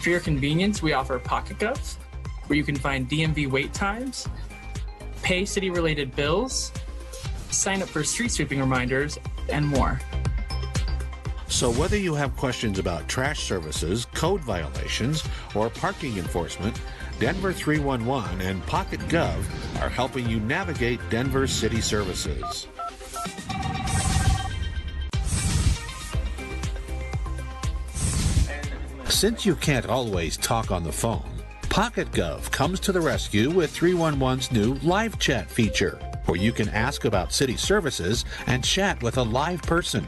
For your convenience, we offer PocketGov, where you can find DMV wait times, pay city-related bills, sign up for street sweeping reminders, and more. So whether you have questions about trash services, code violations, or parking enforcement, Denver 311 and PocketGov are helping you navigate Denver city services. Since you can't always talk on the phone, PocketGov comes to the rescue with 311's new live chat feature, where you can ask about city services and chat with a live person.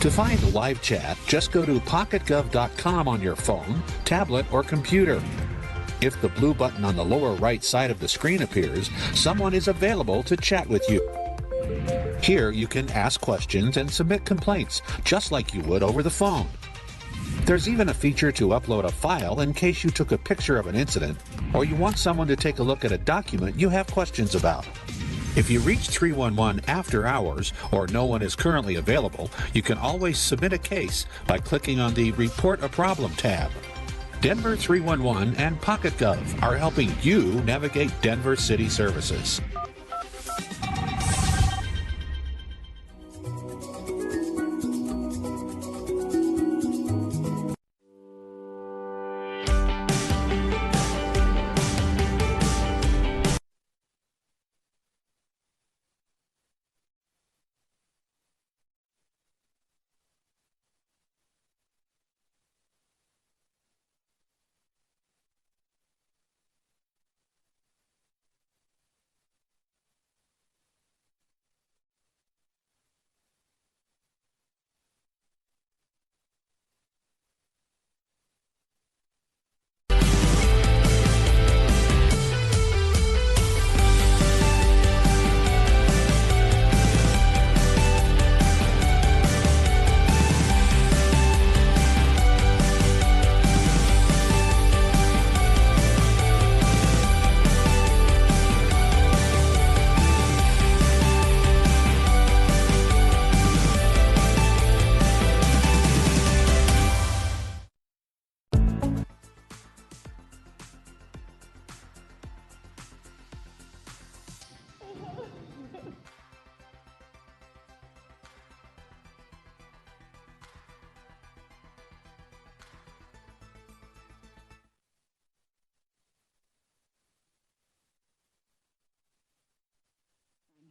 To find live chat, just go to pocketgov.com on your phone, tablet, or computer. If the blue button on the lower right side of the screen appears, someone is available to chat with you. Here you can ask questions and submit complaints, just like you would over the phone. There's even a feature to upload a file in case you took a picture of an incident or you want someone to take a look at a document you have questions about. If you reach 311 after hours or no one is currently available, you can always submit a case by clicking on the Report a Problem tab. Denver 311 and PocketGov are helping you navigate Denver city services.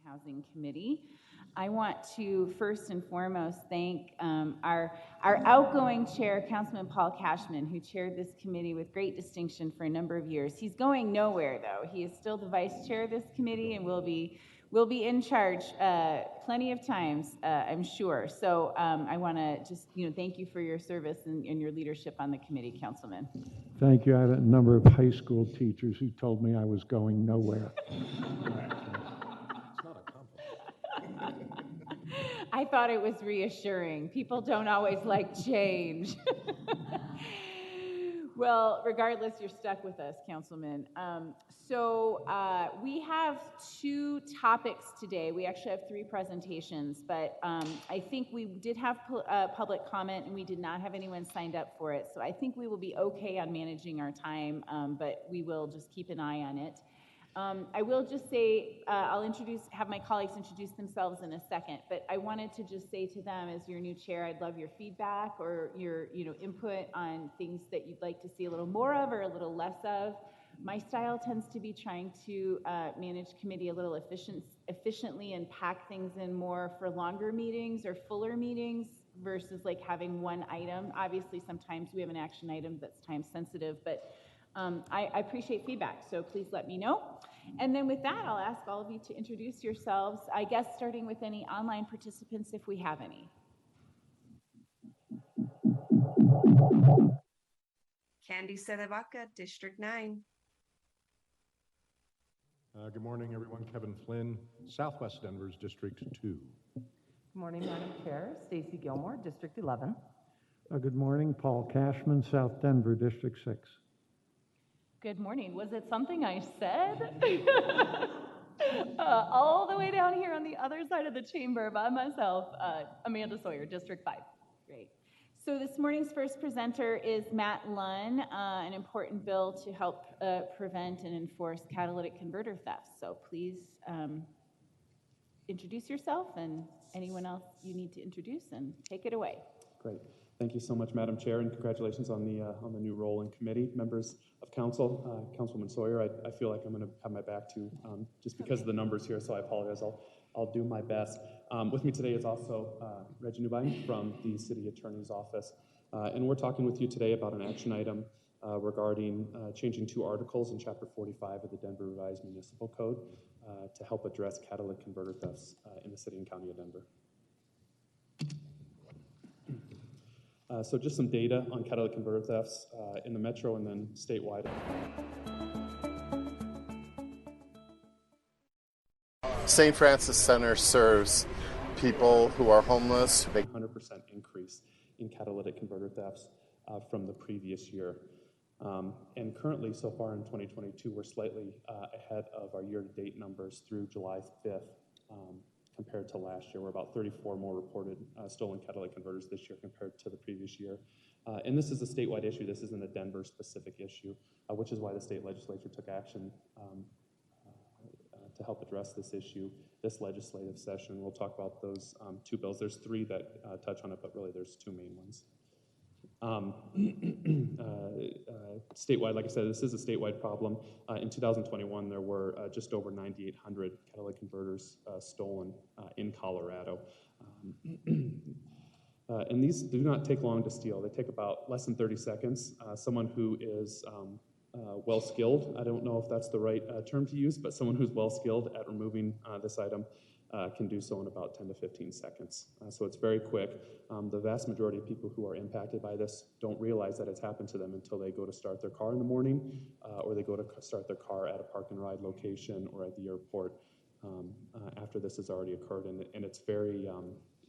Housing Committee. I want to first and foremost thank our outgoing chair, Councilman Paul Cashman, who chaired this committee with great distinction for a number of years. He's going nowhere, though. He is still the vice chair of this committee and will be in charge plenty of times, I'm sure. So I want to just thank you for your service and your leadership on the committee, Councilman. Thank you. I had a number of high school teachers who told me I was going nowhere. I thought it was reassuring. People don't always like change. Well, regardless, you're stuck with us, Councilman. We have two topics today. We actually have three presentations, but I think we did have public comment and we did not have anyone signed up for it. So I think we will be okay on managing our time, but we will just keep an eye on it. I will just say, I'll have my colleagues introduce themselves in a second, but I wanted to just say to them, as your new chair, I'd love your feedback or your input on things that you'd like to see a little more of or a little less of. My style tends to be trying to manage committee a little efficiently and pack things in more for longer meetings or fuller meetings versus like having one item. Obviously, sometimes we have an action item that's time sensitive, but I appreciate feedback, so please let me know. And then with that, I'll ask all of you to introduce yourselves, I guess starting with any online participants if we have any. Candy Cedevaca, District 9. Good morning, everyone. Kevin Flynn, Southwest Denver's District 2. Good morning, Madam Chair. Stacy Gilmore, District 11. Good morning, Paul Cashman, South Denver, District 6. Good morning. Was it something I said? All the way down here on the other side of the chamber by myself, Amanda Sawyer, District 5. Great. So this morning's first presenter is Matt Lunn, an important bill to help prevent and enforce catalytic converter theft. So please introduce yourself and anyone else you need to introduce, and take it away. Great. Thank you so much, Madam Chair, and congratulations on the new role in committee. Members of council, Councilwoman Sawyer, I feel like I'm going to have my back to just because of the numbers here, so I apologize. I'll do my best. With me today is also Reggie Newbein from the City Attorney's Office, and we're talking with you today about an action item regarding changing 2 articles in Chapter 45 of the Denver Revised Municipal Code to help address catalytic converter thefts in the city and county of Denver. So just some data on catalytic converter thefts in the metro and then statewide. St. Francis Center serves people who are homeless. 100% increase in catalytic converter thefts from the previous year. And currently, so far in 2022, we're slightly ahead of our year-to-date numbers through July 5th compared to last year. We're about 34 more reported stolen catalytic converters this year compared to the previous year. And this is a statewide issue. This isn't a Denver-specific issue, which is why the state legislature took action to help address this issue this legislative session. We'll talk about those 2 bills. There's 3 that touch on it, but really there's 2 main ones. Statewide, like I said, this is a statewide problem. In 2021, there were just over 9,800 catalytic converters stolen in Colorado. And these do not take long to steal. They take about less than 30 seconds. Someone who is well-skilled, I don't know if that's the right term to use, but someone who's well-skilled at removing this item can do so in about 10 to 15 seconds. So it's very quick. The vast majority of people who are impacted by this don't realize that it's happened to them until they go to start their car in the morning or they go to start their car at a park and ride location or at the airport after this has already occurred. And it's very,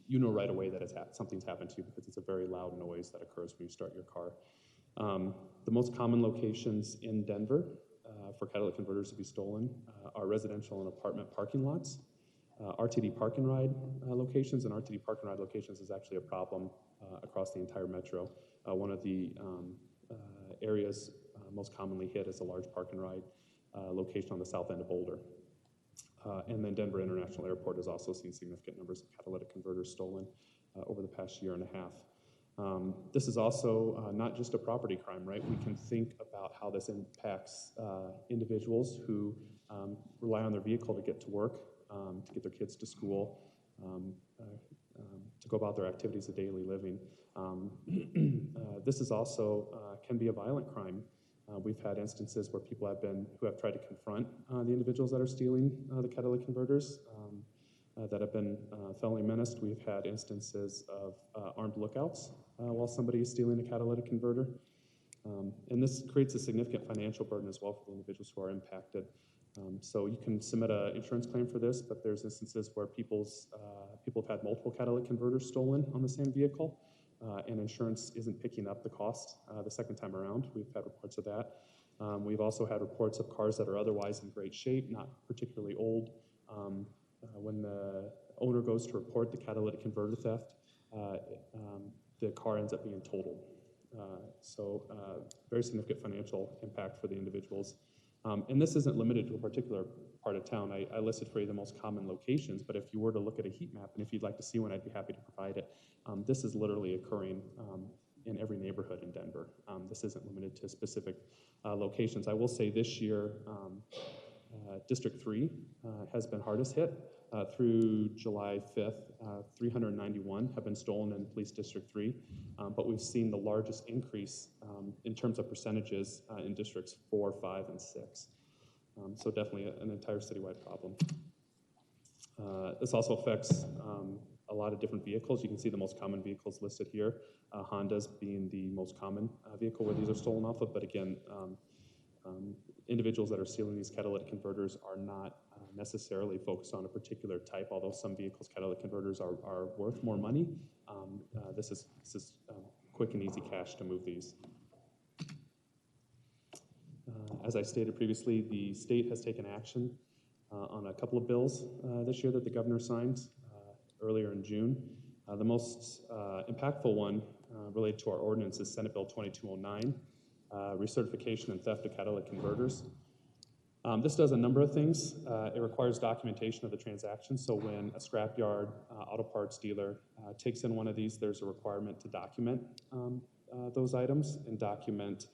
you know right away that something's happened to you because it's a very loud noise that occurs when you start your car. The most common locations in Denver for catalytic converters to be stolen are residential and apartment parking lots. RTD park and ride locations, and RTD park and ride locations is actually a problem across the entire metro. One of the areas most commonly hit is a large park and ride location on the south end of Boulder. And then Denver International Airport has also seen significant numbers of catalytic converters stolen over the past year and a half. This is also not just a property crime, right? We can think about how this impacts individuals who rely on their vehicle to get to work, to get their kids to school, to go about their activities of daily living. This is also can be a violent crime. We've had instances where people who have tried to confront the individuals that are stealing the catalytic converters that have been felony menaced. We've had instances of armed lookouts while somebody is stealing a catalytic converter. And this creates a significant financial burden as well for the individuals who are impacted. So you can submit an insurance claim for this, but there's instances where people have had multiple catalytic converters stolen on the same vehicle, and insurance isn't picking up the cost the second time around. We've had reports of that. We've also had reports of cars that are otherwise in great shape, not particularly old. When the owner goes to report the catalytic converter theft, the car ends up being totaled. So very significant financial impact for the individuals. And this isn't limited to a particular part of town. I listed for you the most common locations, but if you were to look at a heat map, and if you'd like to see one, I'd be happy to provide it. This is literally occurring in every neighborhood in Denver. This isn't limited to specific locations. I will say this year, District 3 has been hardest hit. Through July 5th, 391 have been stolen in Police District 3, but we've seen the largest increase in terms of percentages in Districts 4, 5, and 6. So definitely an entire citywide problem. This also affects a lot of different vehicles. You can see the most common vehicles listed here, Hondas being the most common vehicle where these are stolen off of, but again, individuals that are stealing these catalytic converters are not necessarily focused on a particular type, although some vehicles' catalytic converters are worth more money. This is quick and easy cash to move these. As I stated previously, the state has taken action on a couple of bills this year that the governor signed earlier in June. The most impactful one related to our ordinance is Senate Bill 2209, recertification and theft of catalytic converters. This does a number of things. It requires documentation of the transaction. So when a scrapyard auto parts dealer takes in one of these, there's a requirement to document those items and document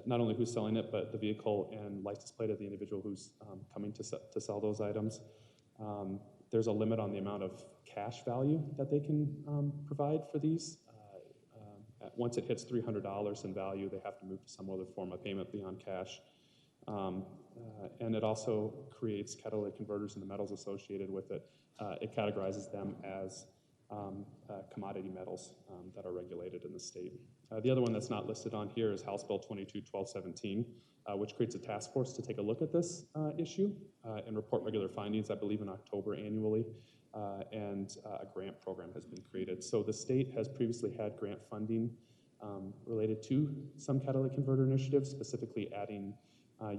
not only who's selling it, but the vehicle and license plate of the individual who's coming to sell those items. There's a limit on the amount of cash value that they can provide for these. Once it hits $300 in value, they have to move to some other form of payment beyond cash. And it also creates catalytic converters and the metals associated with it. It categorizes them as commodity metals that are regulated in the state. The other one that's not listed on here is House Bill 22-1217, which creates a task force to take a look at this issue and report regular findings, I believe in October annually, and a grant program has been created. So the state has previously had grant funding related to some catalytic converter initiatives, specifically adding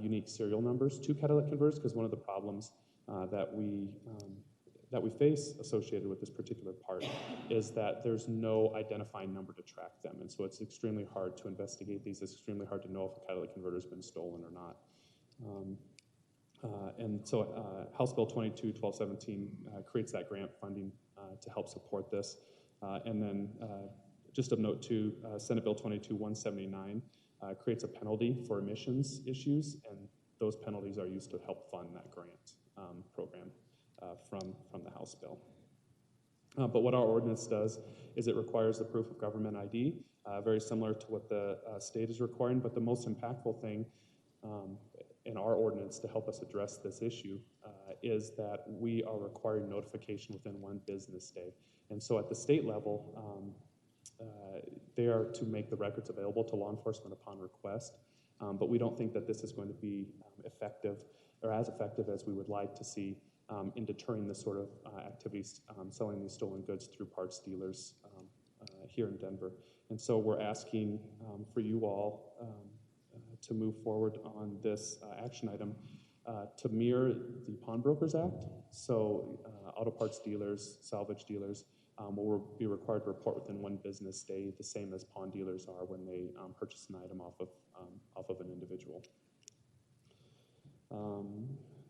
unique serial numbers to catalytic converters, because one of the problems that we face associated with this particular part is that there's no identifying number to track them, and so it's extremely hard to investigate these. It's extremely hard to know if a catalytic converter has been stolen or not. And so House Bill 22-1217 creates that grant funding to help support this. And then just of note too, Senate Bill 22-179 creates a penalty for emissions issues, and those penalties are used to help fund that grant program from the House bill. But what our ordinance does is it requires the proof of government ID, very similar to what the state is requiring, but the most impactful thing in our ordinance to help us address this issue is that we are requiring notification within 1 business day. And so at the state level, they are to make the records available to law enforcement upon request, but we don't think that this is going to be effective or as effective as we would like to see in deterring this sort of activities, selling these stolen goods through parts dealers here in Denver. And so we're asking for you all to move forward on this action item to mirror the Pawnbrokers Act. So auto parts dealers, salvage dealers will be required to report within 1 business day, the same as pawn dealers are when they purchase an item off of an individual. I'm trying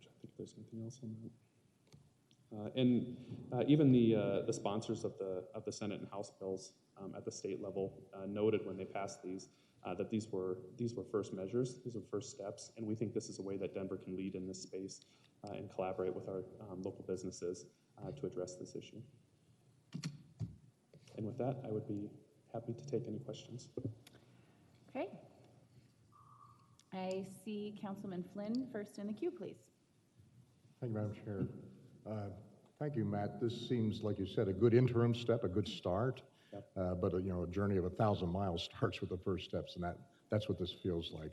to think if there's anything else on that. And even the sponsors of the Senate and House bills at the state level noted when they passed these that these were first measures, these were first steps, and we think this is a way that Denver can lead in this space and collaborate with our local businesses to address this issue. And with that, I would be happy to take any questions. Okay. I see Councilman Flynn first in the queue, please. Thank you, Madam Chair. Thank you, Matt. This seems, like you said, a good interim step, a good start. Yep. But a journey of 1,000 miles starts with the first steps, and that's what this feels like.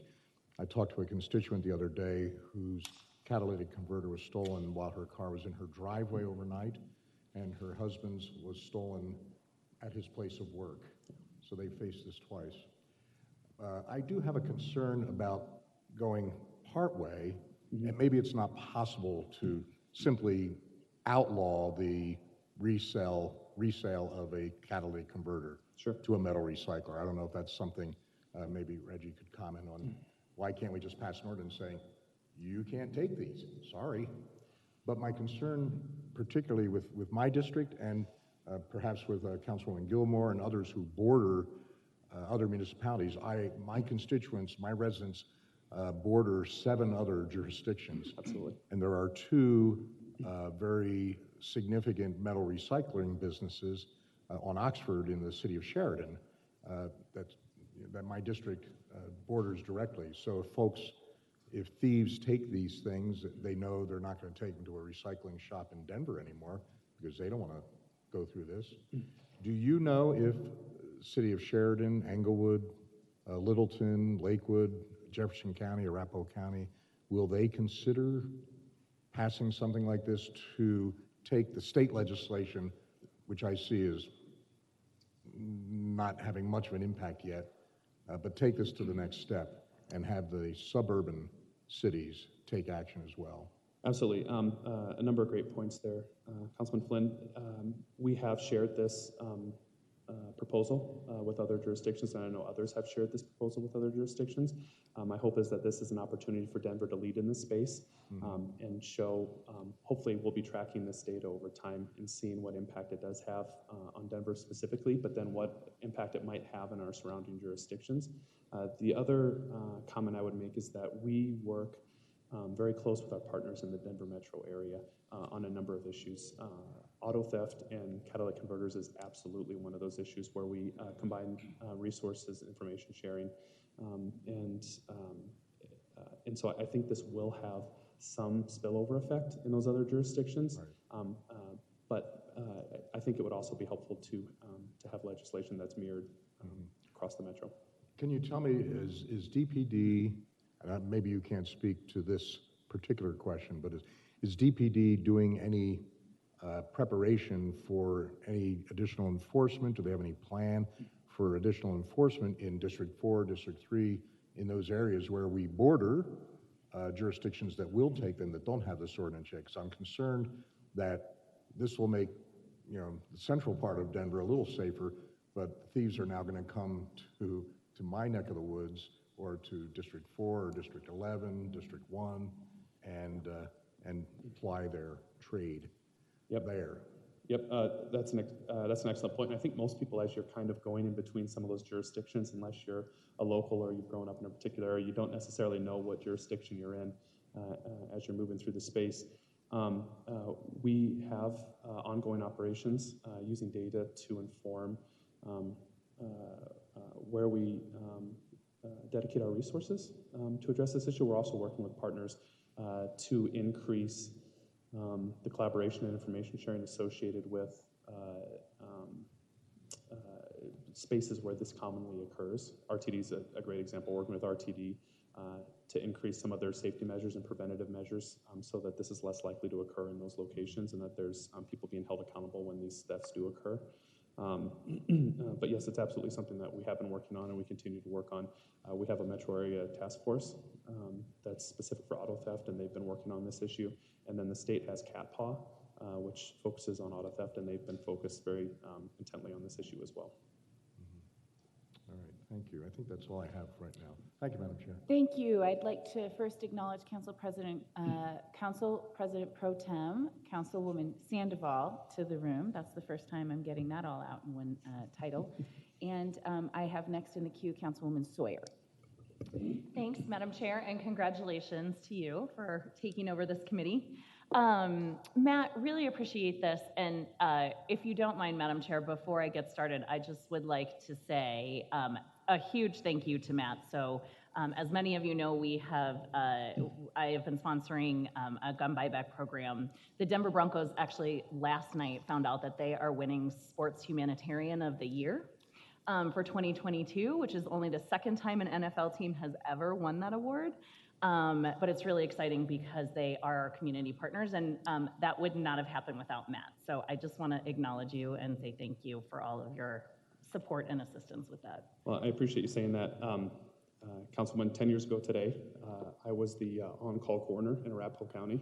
I talked to a constituent the other day whose catalytic converter was stolen while her car was in her driveway overnight, and her husband's was stolen at his place of work. So they faced this twice. I do have a concern about going partway, and maybe it's not possible to simply outlaw the resale of a catalytic converter to a metal recycler. I don't know if that's something maybe Reggie could comment on. Why can't we just pass an ordinance saying, you can't take these, sorry. But my concern, particularly with my district and perhaps with Councilwoman Gilmore and others who border other municipalities, my constituents, my residents border 7 other jurisdictions. Absolutely. And there are 2 very significant metal recycling businesses on Oxford in the city of Sheridan that my district borders directly. So if thieves take these things, they know they're not going to take them to a recycling shop in Denver anymore because they don't want to go through this. Do you know if city of Sheridan, Englewood, Littleton, Lakewood, Jefferson County, Arapahoe County, will they consider passing something like this to take the state legislation, which I see is not having much of an impact yet, but take this to the next step and have the suburban cities take action as well? Absolutely. A number of great points there. Councilman Flynn, we have shared this proposal with other jurisdictions, and I know others have shared this proposal with other jurisdictions. My hope is that this is an opportunity for Denver to lead in this space and show, hopefully we'll be tracking this data over time and seeing what impact it does have on Denver specifically, but then what impact it might have in our surrounding jurisdictions. The other comment I would make is that we work very close with our partners in the Denver metro area on a number of issues. Auto theft and catalytic converters is absolutely one of those issues where we combine resources, information sharing, and so I think this will have some spillover effect in those other jurisdictions. Right. But I think it would also be helpful to have legislation that's mirrored across the metro. Can you tell me, is DPD, and maybe you can't speak to this particular question, but is DPD doing any preparation for any additional enforcement? Do they have any plan for additional enforcement in District 4, District 3, in those areas where we border jurisdictions that will take them that don't have this ordinance yet? Because I'm concerned that this will make, the central part of Denver a little safer, but thieves are now going to come to my neck of the woods or to District 4 or District 11, District 1, and ply their trade there. Yep, that's an excellent point. And I think most people, as you're kind of going in between some of those jurisdictions, unless you're a local or you've grown up in a particular area, you don't necessarily know what jurisdiction you're in as you're moving through the space. We have ongoing operations using data to inform where we dedicate our resources to address this issue. We're also working with partners to increase the collaboration and information sharing associated with spaces where this commonly occurs. RTD is a great example, working with RTD to increase some of their safety measures and preventative measures so that this is less likely to occur in those locations and that there's people being held accountable when these thefts do occur. But yes, it's absolutely something that we have been working on and we continue to work on. We have a metro area task force that's specific for auto theft, and they've been working on this issue. And then the state has CatPaw, which focuses on auto theft, and they've been focused very intently on this issue as well. All right, thank you. I think that's all I have right now. Thank you, Madam Chair. Thank you. I'd like to first acknowledge Council President Pro Tem, Councilwoman Sandoval to the room. That's the first time I'm getting that all out in one title. And I have next in the queue Councilwoman Sawyer. Thanks, Madam Chair, and congratulations to you for taking over this committee. Matt, really appreciate this, and if you don't mind, Madam Chair, before I get started, I just would like to say a huge thank you to Matt. So, as many of you know, I have been sponsoring a gun buyback program. The Denver Broncos actually last night found out that they are winning Sports Humanitarian of the Year for 2022, which is only the second time an NFL team has ever won that award. But it's really exciting because they are our community partners, and that would not have happened without Matt. So I just want to acknowledge you and say thank you for all of your support and assistance with that. Well, I appreciate you saying that. Councilman, 10 years ago today, I was the on-call coroner in Arapahoe County.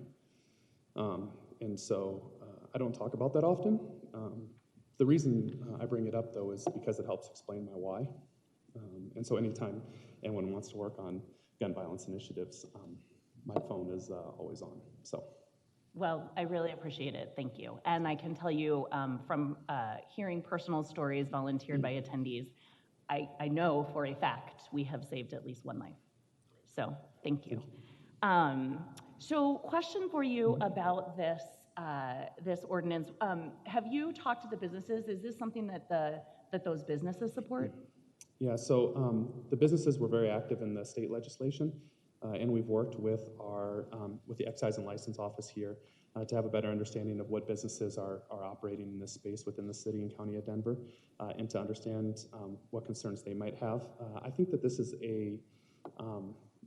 And so I don't talk about that often. The reason I bring it up, though, is because it helps explain my why. And so anytime anyone wants to work on gun violence initiatives, my phone is always on. So, well, I really appreciate it. Thank you. And I can tell you from hearing personal stories volunteered by attendees, I know for a fact we have saved at least one life. So thank you. So question for you about this this ordinance. Have you talked to the businesses? Is this something that that those businesses support? Yeah, so the businesses were very active in the state legislation, and we've worked with with the Excise and License Office here to have a better understanding of what businesses are operating in this space within the city and county of Denver, and to understand what concerns they might have. I think that this is a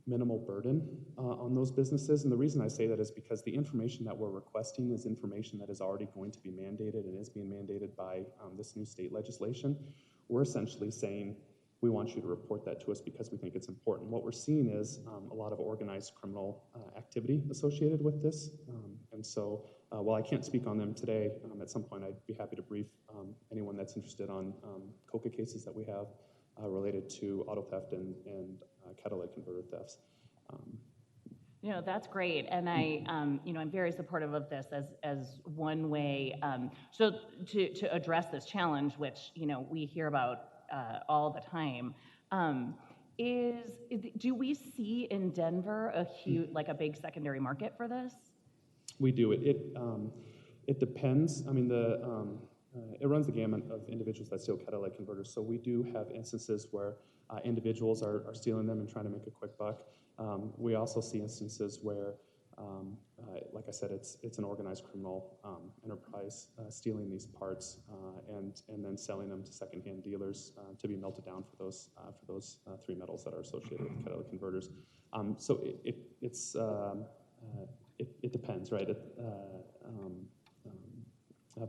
minimal burden on those businesses, and the reason I say that is because the information that we're requesting is information that is already going to be mandated and is being mandated by this new state legislation. We're essentially saying, we want you to report that to us because we think it's important. What we're seeing is a lot of organized criminal activity associated with this. And so While I can't speak on them today, at some point I'd be happy to brief anyone that's interested on COCA cases that we have related to auto theft and catalytic converter thefts. That's great, and I'm very supportive of this as one way. So to address this challenge, which we hear about all the time, do we see in Denver a huge, like a big secondary market for this? We do. It depends. I mean, it runs the gamut of individuals that steal catalytic converters. So we do have instances where individuals are stealing them and trying to make a quick buck. We also see instances where, like I said, it's an organized criminal enterprise stealing these parts and then selling them to secondhand dealers to be melted down for those three metals that are associated with catalytic converters. So it depends, right?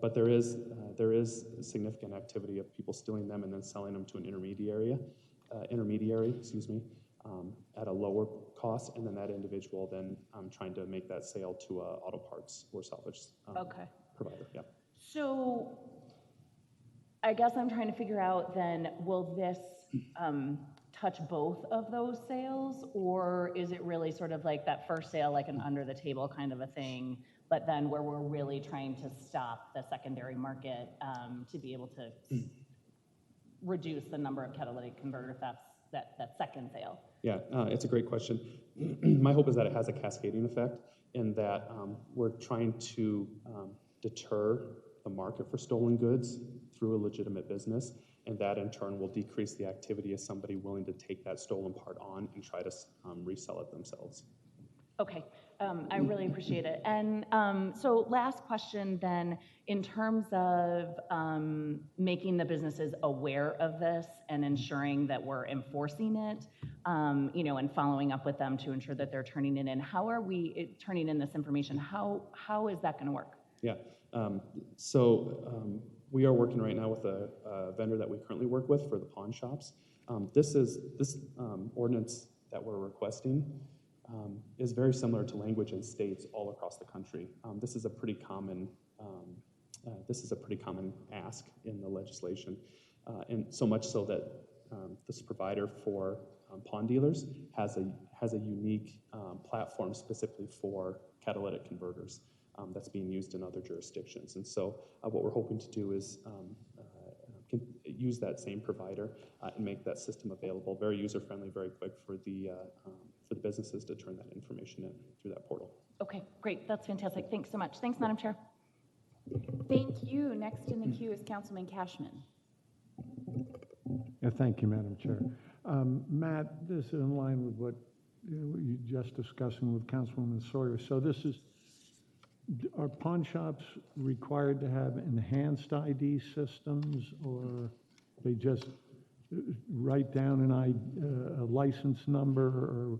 But there is significant activity of people stealing them and then selling them to an intermediary, at a lower cost, and then that individual then trying to make that sale to a auto parts or salvage provider. Yeah. So I guess I'm trying to figure out then, will this touch both of those sales, or is it really sort of like that first sale, like an under the table kind of a thing, but then where we're really trying to stop the secondary market to be able to reduce the number of catalytic converter thefts, that second sale? Yeah, it's a great question. My hope is that it has a cascading effect in that we're trying to deter the market for stolen goods through a legitimate business, and that in turn will decrease the activity of somebody willing to take that stolen part on and try to resell it themselves. Okay, I really appreciate it. And so last question then, in terms of making the businesses aware of this and ensuring that we're enforcing it, and following up with them to ensure that they're turning it in, how are we turning in this information? How is that gonna work? Yeah, we are working right now with a vendor that we currently work with for the pawn shops. This ordinance that we're requesting is very similar to language in states all across the country. This is a pretty common ask in the legislation, and so much so that this provider for pawn dealers has a unique platform specifically for catalytic converters that's being used in other jurisdictions. And so what we're hoping to do is use that same provider and make that system available, very user-friendly, very quick for the businesses to turn that information in through that portal. Okay, great. That's fantastic. Thanks so much. Thanks, Madam Chair. Thank you. Next in the queue is Councilman Cashman. Yeah, thank you, Madam Chair. Matt, this is in line with what you just discussing with Councilwoman Sawyer. So are pawn shops required to have enhanced ID systems, or they just write down a license number? Or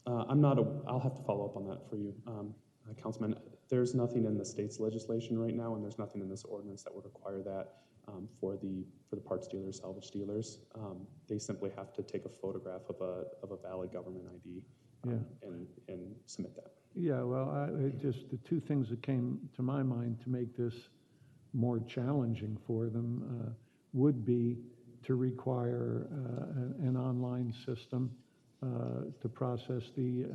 I'll have to follow up on that for you, Councilman. There's nothing in the state's legislation right now, and there's nothing in this ordinance that would require that for the parts dealers, salvage dealers. They simply have to take a photograph of a valid government ID and submit that. Yeah, well, just the two things that came to my mind to make this more challenging for them would be to require an online system to process the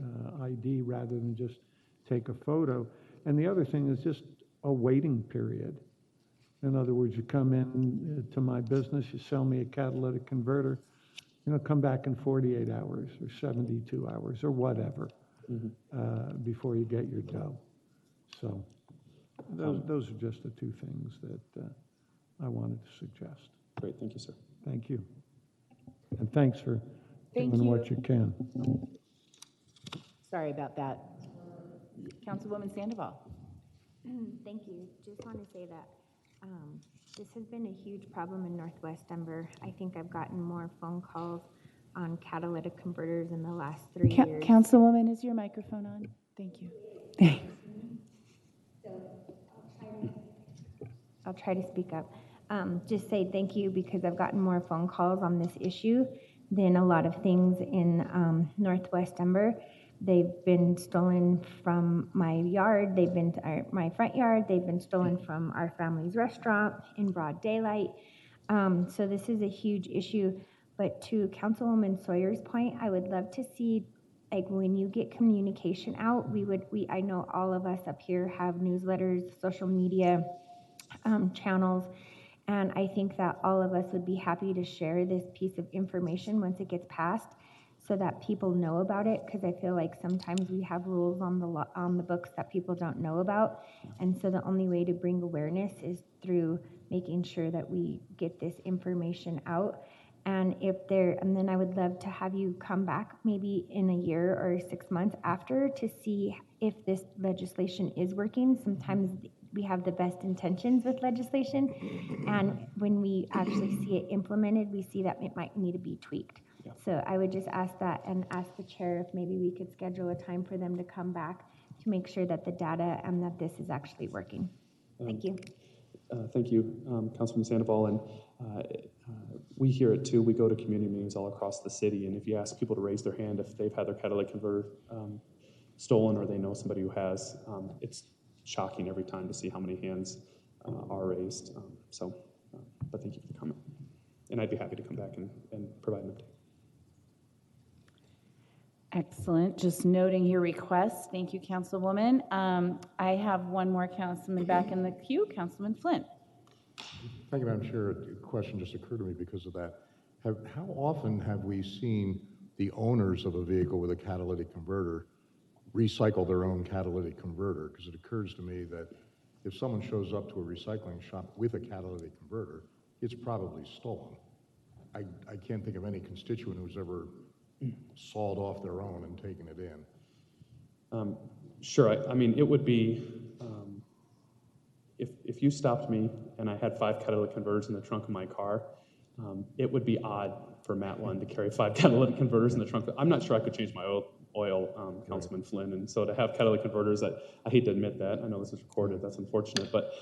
ID rather than just take a photo. And the other thing is just a waiting period. In other words, you come in to my business, you sell me a catalytic converter, come back in 48 hours or 72 hours or whatever before you get your dough. So those are just the two things that I wanted to suggest. Great, thank you, sir. Thank you. And thanks for doing what you can. Sorry about that. Councilwoman Sandoval. Thank you. Just want to say that this has been a huge problem in Northwest Denver. I think I've gotten more phone calls on catalytic converters in the last 3 years. Councilwoman, is your microphone on? Thank you. I'll try to speak up. Just say thank you because I've gotten more phone calls on this issue than a lot of things in Northwest Denver. They've been stolen from my yard, they've been to my front yard, they've been stolen from our family's restaurant in broad daylight. So this is a huge issue. But to Councilwoman Sawyer's point, I would love to see, like, when you get communication out, I know all of us up here have newsletters, social media channels, and I think that all of us would be happy to share this piece of information once it gets passed, so that people know about it, because I feel like sometimes we have rules on the books that people don't know about, and so the only way to bring awareness is through making sure that we get this information out. And then I would love to have you come back maybe in a year or 6 months after to see if this legislation is working. Sometimes we have the best intentions with legislation, and when we actually see it implemented, we see that it might need to be tweaked. Yeah. So I would just ask that, and ask the chair if maybe we could schedule a time for them to come back to make sure that the data and that this is actually working. Thank you. Thank you, Councilman Sandoval. And we hear it too. We go to community meetings all across the city, and if you ask people to raise their hand if they've had their catalytic converter stolen, or they know somebody who has, it's shocking every time to see how many hands are raised. But thank you for the comment. And I'd be happy to come back and provide an update. Excellent. Just noting your request. Thank you, Councilwoman. I have one more councilman back in the queue, Councilman Flynn. Thank you, Madam Chair. A question just occurred to me because of that. How often have we seen the owners of a vehicle with a catalytic converter recycle their own catalytic converter? Because it occurs to me that if someone shows up to a recycling shop with a catalytic converter, it's probably stolen. I can't think of any constituent who's ever sawed off their own and taken it in. Sure. I mean, it would be, if you stopped me and I had 5 catalytic converters in the trunk of my car, it would be odd for Matt Lund to carry 5 catalytic converters in the trunk. I'm not sure I could change my oil, Councilman Flynn, and so to have catalytic converters, I hate to admit that. I know this is recorded. That's unfortunate, but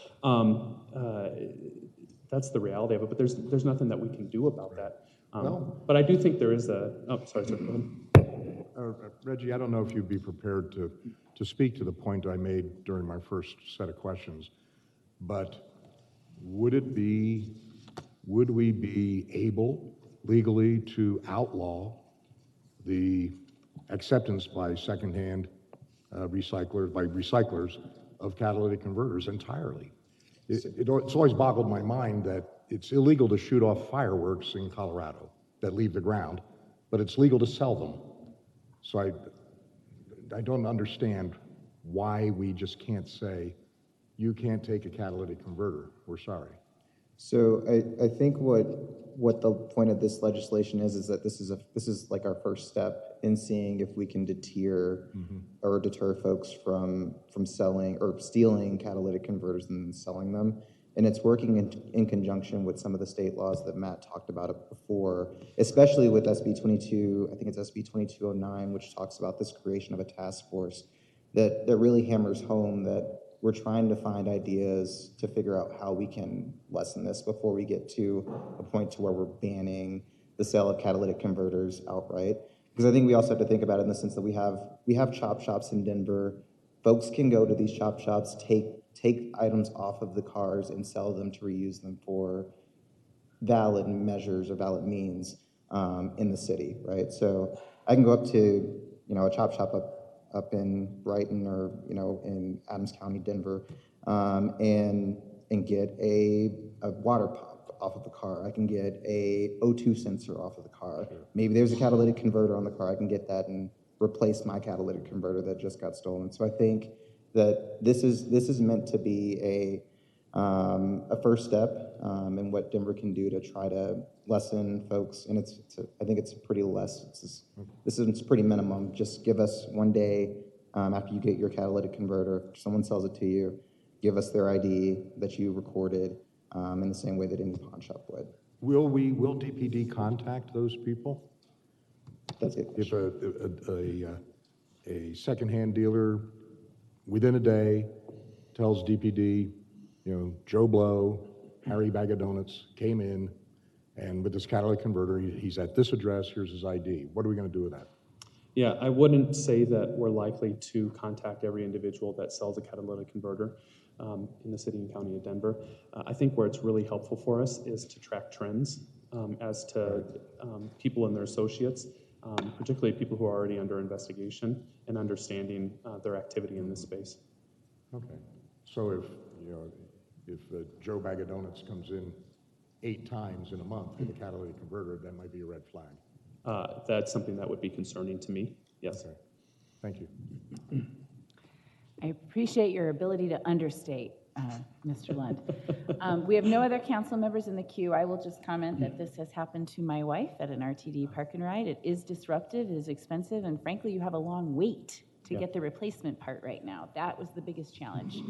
that's the reality of it. But there's nothing that we can do about that. But I do think there is a. Oh, sorry, go ahead. Reggie, I don't know if you'd be prepared to speak to the point I made during my first set of questions, but would we be able legally to outlaw the acceptance by secondhand recyclers of catalytic converters entirely? It's always boggled my mind that it's illegal to shoot off fireworks in Colorado that leave the ground, but it's legal to sell them. So I don't understand why we just can't say, you can't take a catalytic converter, we're sorry. So I think what the point of this legislation is that this is like our first step in seeing if we can deter or deter folks from selling or stealing catalytic converters and then selling them. And it's working in conjunction with some of the state laws that Matt talked about before, especially with SB 22, I think it's SB 2209, which talks about this creation of a task force that really hammers home that we're trying to find ideas to figure out how we can lessen this before we get to a point to where we're banning the sale of catalytic converters outright. Because I think we also have to think about it in the sense that we have chop shops in Denver. Folks can go to these chop shops, take items off of the cars and sell them to reuse them for valid measures or valid means in the city, right? So I can go up to, a chop shop up in Brighton or, in Adams County, Denver, and get a water pump off of the car. I can get a O2 sensor off of the car. Sure. Maybe there's a catalytic converter on the car. I can get that and replace my catalytic converter that just got stolen. So I think that this is meant to be a first step in what Denver can do to try to lessen folks, and I think it's pretty less. This is pretty minimum. Just give us one day after you get your catalytic converter, if someone sells it to you, give us their ID that you recorded in the same way that any pawn shop would. Will DPD contact those people? That's it. If a secondhand dealer within a day tells DPD, Joe Blow, Harry Bag of Donuts came in, and with this catalytic converter, he's at this address, here's his ID. What are we going to do with that? Yeah, I wouldn't say that we're likely to contact every individual that sells a catalytic converter in the city and county of Denver. I think where it's really helpful for us is to track trends as to people and their associates, particularly people who are already under investigation, and understanding their activity in this space. Okay. So if Joe Bag of Donuts comes in 8 times in a month with a catalytic converter, that might be a red flag. That's something that would be concerning to me, yes. Okay. Thank you. I appreciate your ability to understate, Mr. Lund. We have no other council members in the queue. I will just comment that this has happened to my wife at an RTD park and ride. It is disruptive, it is expensive, and frankly, you have a long wait to get the replacement part right now. That was the biggest challenge.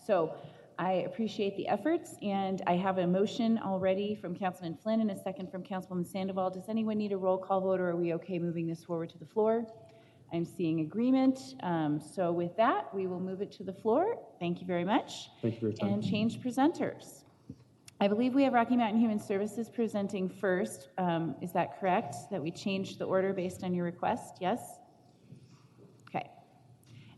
So I appreciate the efforts, and I have a motion already from Councilman Flynn and a second from Councilwoman Sandoval. Does anyone need a roll call vote, or are we okay moving this forward to the floor? I'm seeing agreement. So with that, we will move it to the floor. Thank you very much. Thank you for your time. And change presenters. I believe we have Rocky Mountain Human Services presenting first. Is that correct? That we changed the order based on your request? Yes? Okay.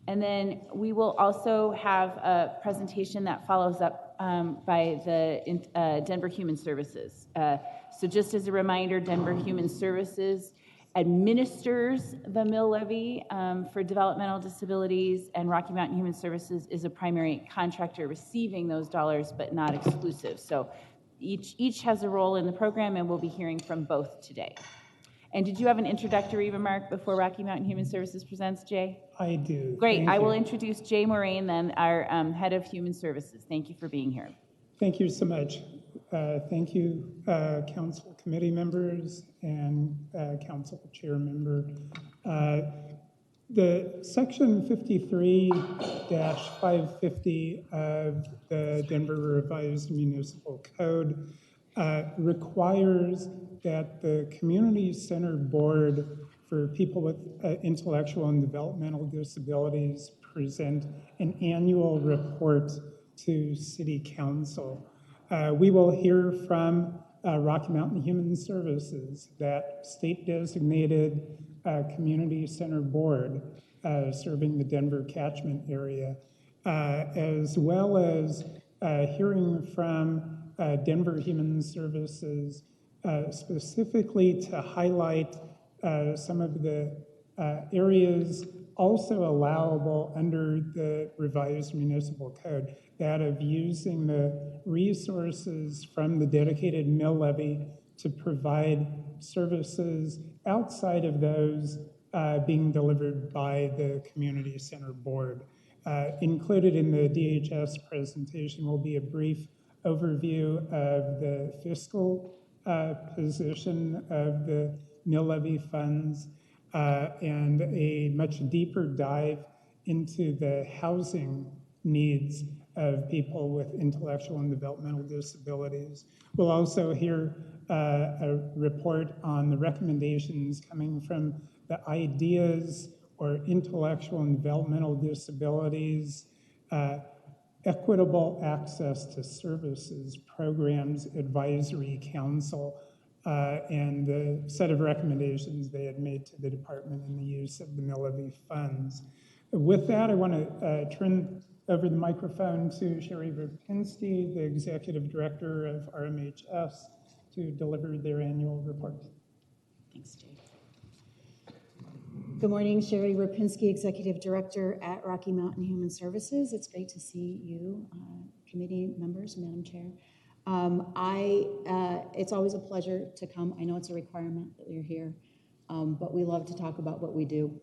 And then we will also have a presentation that follows up by the Denver Human Services. So just as a reminder, Denver Human Services administers the mill levy for developmental disabilities, and Rocky Mountain Human Services is a primary contractor receiving those dollars, but not exclusive. So each has a role in the program, and we'll be hearing from both today. And did you have an introductory remark before Rocky Mountain Human Services presents, Jay? I do. Great. I will introduce Jay Moraine, then our head of Human Services. Thank you for being here. Thank you so much. Thank you, council committee members and council chair member. The section 53-550 of the Denver Revised Municipal Code requires that the Community Center Board for people with intellectual and developmental disabilities present an annual report to City Council. We will hear from Rocky Mountain Human Services, that state-designated community center board serving the Denver catchment area, as well as hearing from Denver Human Services specifically to highlight some of the areas also allowable under the revised municipal code, that of using the resources from the dedicated mill levy to provide services outside of those being delivered by the community center board. Included in the DHS presentation will be a brief overview of the fiscal position of the mill levy funds, and a much deeper dive into the housing needs of people with intellectual and developmental disabilities. We'll also hear a report on the recommendations coming from the ideas or intellectual and developmental disabilities, equitable access to services programs advisory council, and the set of recommendations they had made to the department in the use of the mill levy funds. With that, I want to turn over the microphone to Sherry Rapinski, the Executive Director of RMHS, to deliver their annual report. Thanks, Jay. Good morning, Sherry Rapinski, Executive Director at Rocky Mountain Human Services. It's great to see you, committee members, Madam Chair. It's always a pleasure to come. I know it's a requirement that you're here, but we love to talk about what we do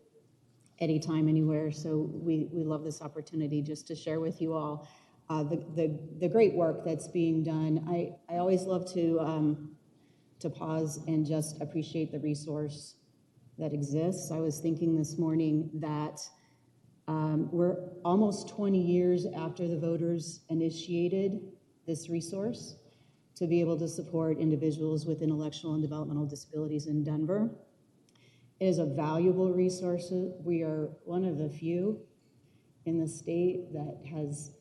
anytime, anywhere. So we love this opportunity just to share with you all the great work that's being done. I always love to pause and just appreciate the resource that exists. I was thinking this morning that we're almost 20 years after the voters initiated this resource to be able to support individuals with intellectual and developmental disabilities in Denver. It is a valuable resource. We are one of the few in the state that has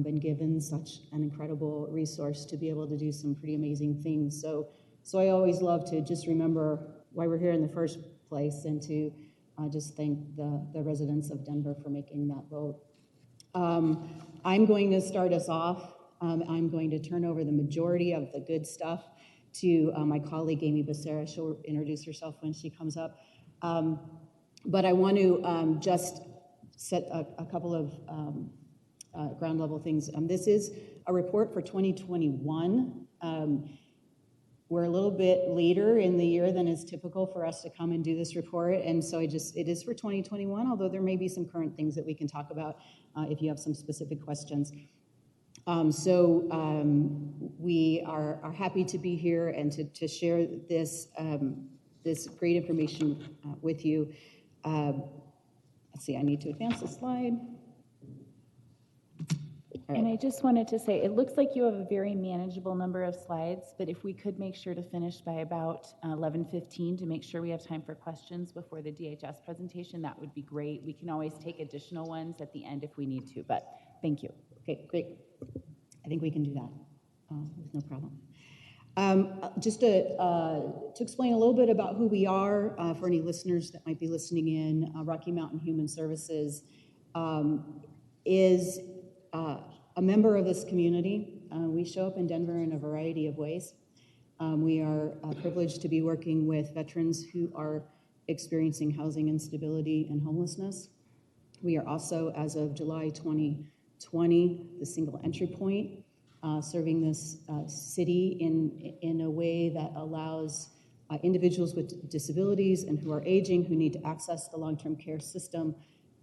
been given such an incredible resource to be able to do some pretty amazing things. So I always love to just remember why we're here in the first place, and to just thank the residents of Denver for making that vote. I'm going to start us off. I'm going to turn over the majority of the good stuff to my colleague, Amy Becerra. She'll introduce herself when she comes up. But I want to just set a couple of ground level things. This is a report for 2021. We're a little bit later in the year than is typical for us to come and do this report, and so it is for 2021, although there may be some current things that we can talk about if you have some specific questions. We are happy to be here and to share this, this great information with you. Let's see, I need to advance the slide. And I just wanted to say, it looks like you have a very manageable number of slides, but if we could make sure to finish by about 11:15 to make sure we have time for questions before the DHS presentation, that would be great. We can always take additional ones at the end if we need to, but thank you. Okay, great. I think we can do that with no problem. Just to explain a little bit about who we are for any listeners that might be listening in, Rocky Mountain Human Services is a member of this community. We show up in Denver in a variety of ways. We are privileged to be working with veterans who are experiencing housing instability and homelessness. We are also, as of July 2020, the single entry point, serving this city in a way that allows individuals with disabilities and who are aging, who need to access the long-term care system.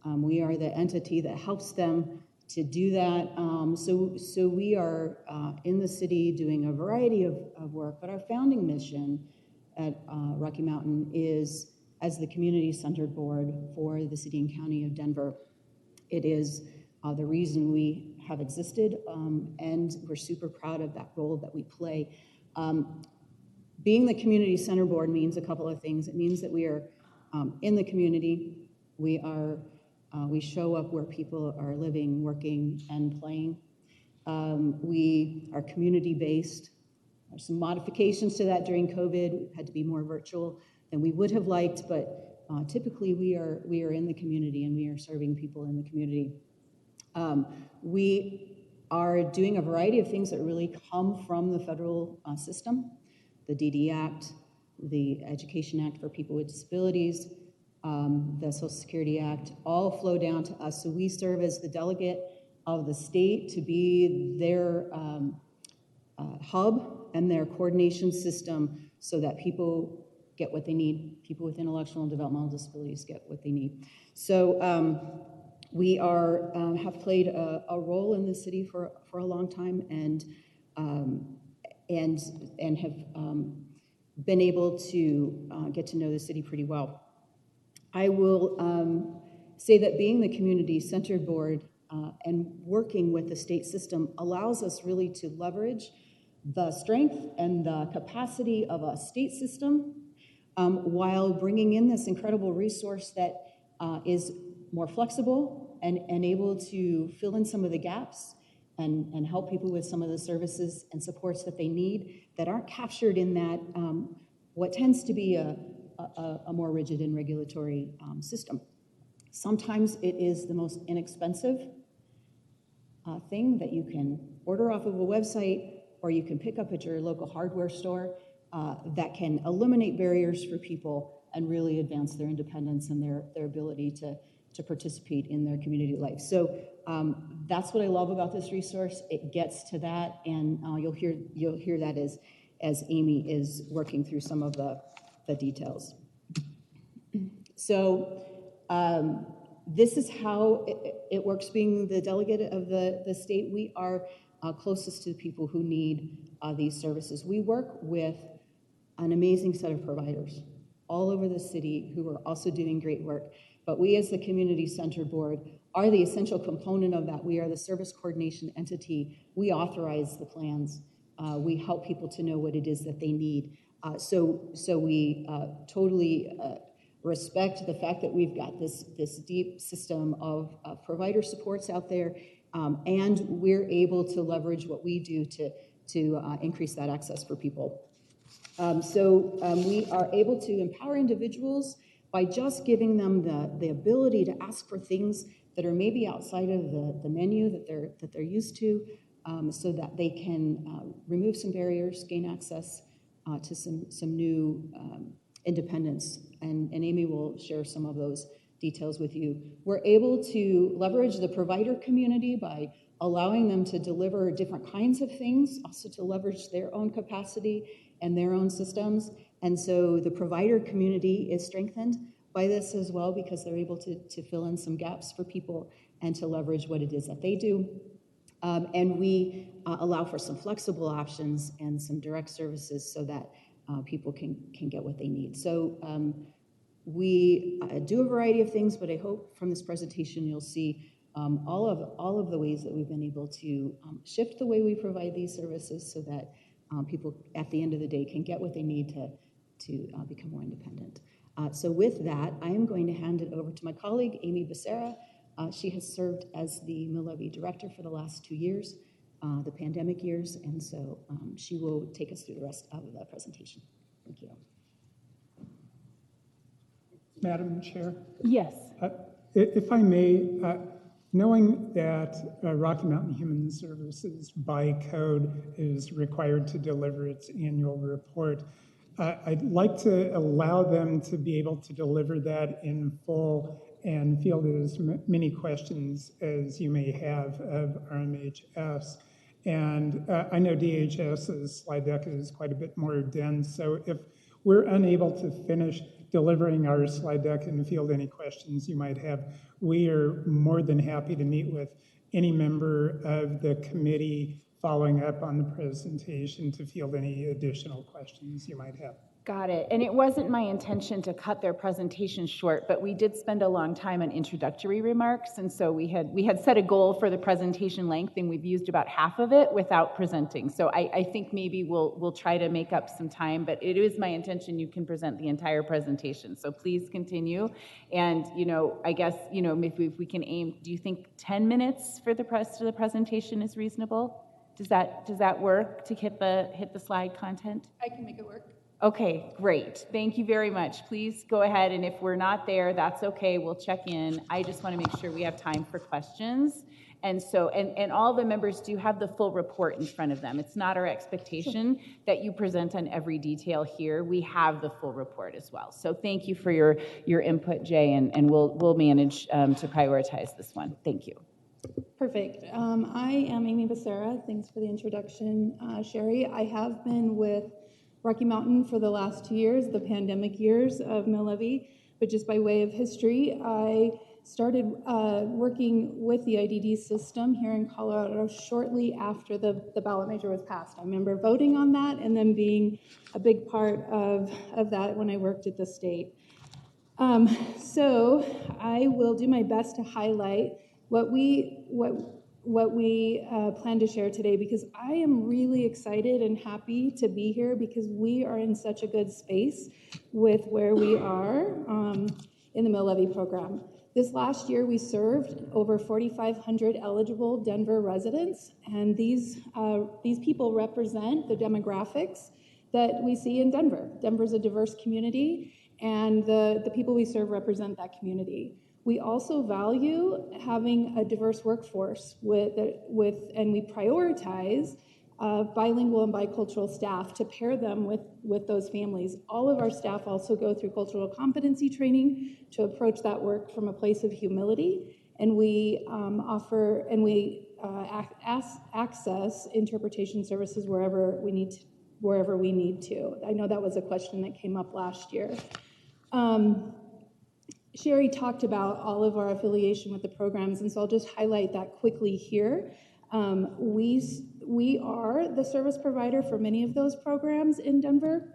We are the entity that helps them to do that. So we are in the city doing a variety of work, but our founding mission at Rocky Mountain is as the community-centered board for the city and county of Denver. It is the reason we have existed, and we're super proud of that role that we play. Being the community center board means a couple of things. It means that we are in the community. We show up where people are living, working, and playing. We are community-based. There's some modifications to that during COVID. We've had to be more virtual than we would have liked, but typically we are in the community and we are serving people in the community. We are doing a variety of things that really come from the federal system, the DD Act, the Education Act for people with disabilities, the Social Security Act, all flow down to us. So we serve as the delegate of the state to be their hub and their coordination system so that people get what they need. People with intellectual and developmental disabilities get what they need. So we have played a role in the city for a long time and have been able to get to know the city pretty well. I will say that being the community-centered board and working with the state system allows us really to leverage the strength and the capacity of a state system while bringing in this incredible resource that is more flexible and able to fill in some of the gaps and help people with some of the services and supports that they need that aren't captured in that what tends to be a more rigid and regulatory system. Sometimes it is the most inexpensive thing that you can order off of a website or you can pick up at your local hardware store that can eliminate barriers for people and really advance their independence and their ability to participate in their community life. So that's what I love about this resource. It gets to that, and you'll hear that as Amy is working through some of the details. So this is how it works being the delegate of the state. We are closest to the people who need these services. We work with an amazing set of providers all over the city who are also doing great work. But we as the Community Center Board are the essential component of that. We are the service coordination entity. We authorize the plans. We help people to know what it is that they need. So we totally respect the fact that we've got this deep system of provider supports out there, and we're able to leverage what we do to increase that access for people. We are able to empower individuals by just giving them the ability to ask for things that are maybe outside of the menu that they're used to, so that they can remove some barriers, gain access to some new independence. And Amy will share some of those details with you. We're able to leverage the provider community by allowing them to deliver different kinds of things, also to leverage their own capacity and their own systems. And so the provider community is strengthened by this as well, because they're able to fill in some gaps for people and to leverage what it is that they do. And we allow for some flexible options and some direct services so that people can get what they need. So we do a variety of things, but I hope from this presentation you'll see all of the ways that we've been able to shift the way we provide these services so that people at the end of the day can get what they need to become more independent. So with that, I am going to hand it over to my colleague, Amy Becerra. She has served as the Mill-Levy director for the last 2 years, the pandemic years, and so she will take us through the rest of the presentation. Thank you. Madam Chair? Yes. If I may, knowing that Rocky Mountain Human Services by code is required to deliver its annual report, I'd like to allow them to be able to deliver that in full and field as many questions as you may have of RMHS. And I know DHS's slide deck is quite a bit more dense, so if we're unable to finish delivering our slide deck and field any questions you might have, we are more than happy to meet with any member of the committee following up on the presentation to field any additional questions you might have. Got it. And it wasn't my intention to cut their presentation short, but we did spend a long time on introductory remarks, and so we had set a goal for the presentation length, and we've used about half of it without presenting. So I think maybe we'll try to make up some time, but it is my intention you can present the entire presentation. So please continue. And I guess if we can aim, do you think 10 minutes for the rest of the presentation is reasonable? Does that work to hit the slide content? I can make it work. Okay, great. Thank you very much. Please go ahead, and if we're not there, that's okay. We'll check in. I just want to make sure we have time for questions. And so, and all the members do have the full report in front of them. It's not our expectation that you present on every detail here. We have the full report as well. So thank you for your input, Jay, and we'll manage to prioritize this one. Thank you. Perfect. I am Amy Becerra. Thanks for the introduction, Sherry. I have been with Rocky Mountain for the last 2 years, the pandemic years of Mill-Levy, but just by way of history, I started working with the IDD system here in Colorado shortly after the ballot measure was passed. I remember voting on that and then being a big part of that when I worked at the state. So I will do my best to highlight what we plan to share today, because I am really excited and happy to be here because we are in such a good space with where we are in the Mill-Levy program. This last year, we served over 4,500 eligible Denver residents, and these people represent the demographics that we see in Denver. Denver's a diverse community, and the people we serve represent that community. We also value having a diverse workforce and we prioritize bilingual and bicultural staff to pair them with those families. All of our staff also go through cultural competency training to approach that work from a place of humility, and we offer and we access interpretation services wherever we need to. I know that was a question that came up last year. Sherry talked about all of our affiliation with the programs, and so I'll just highlight that quickly here. We are the service provider for many of those programs in Denver.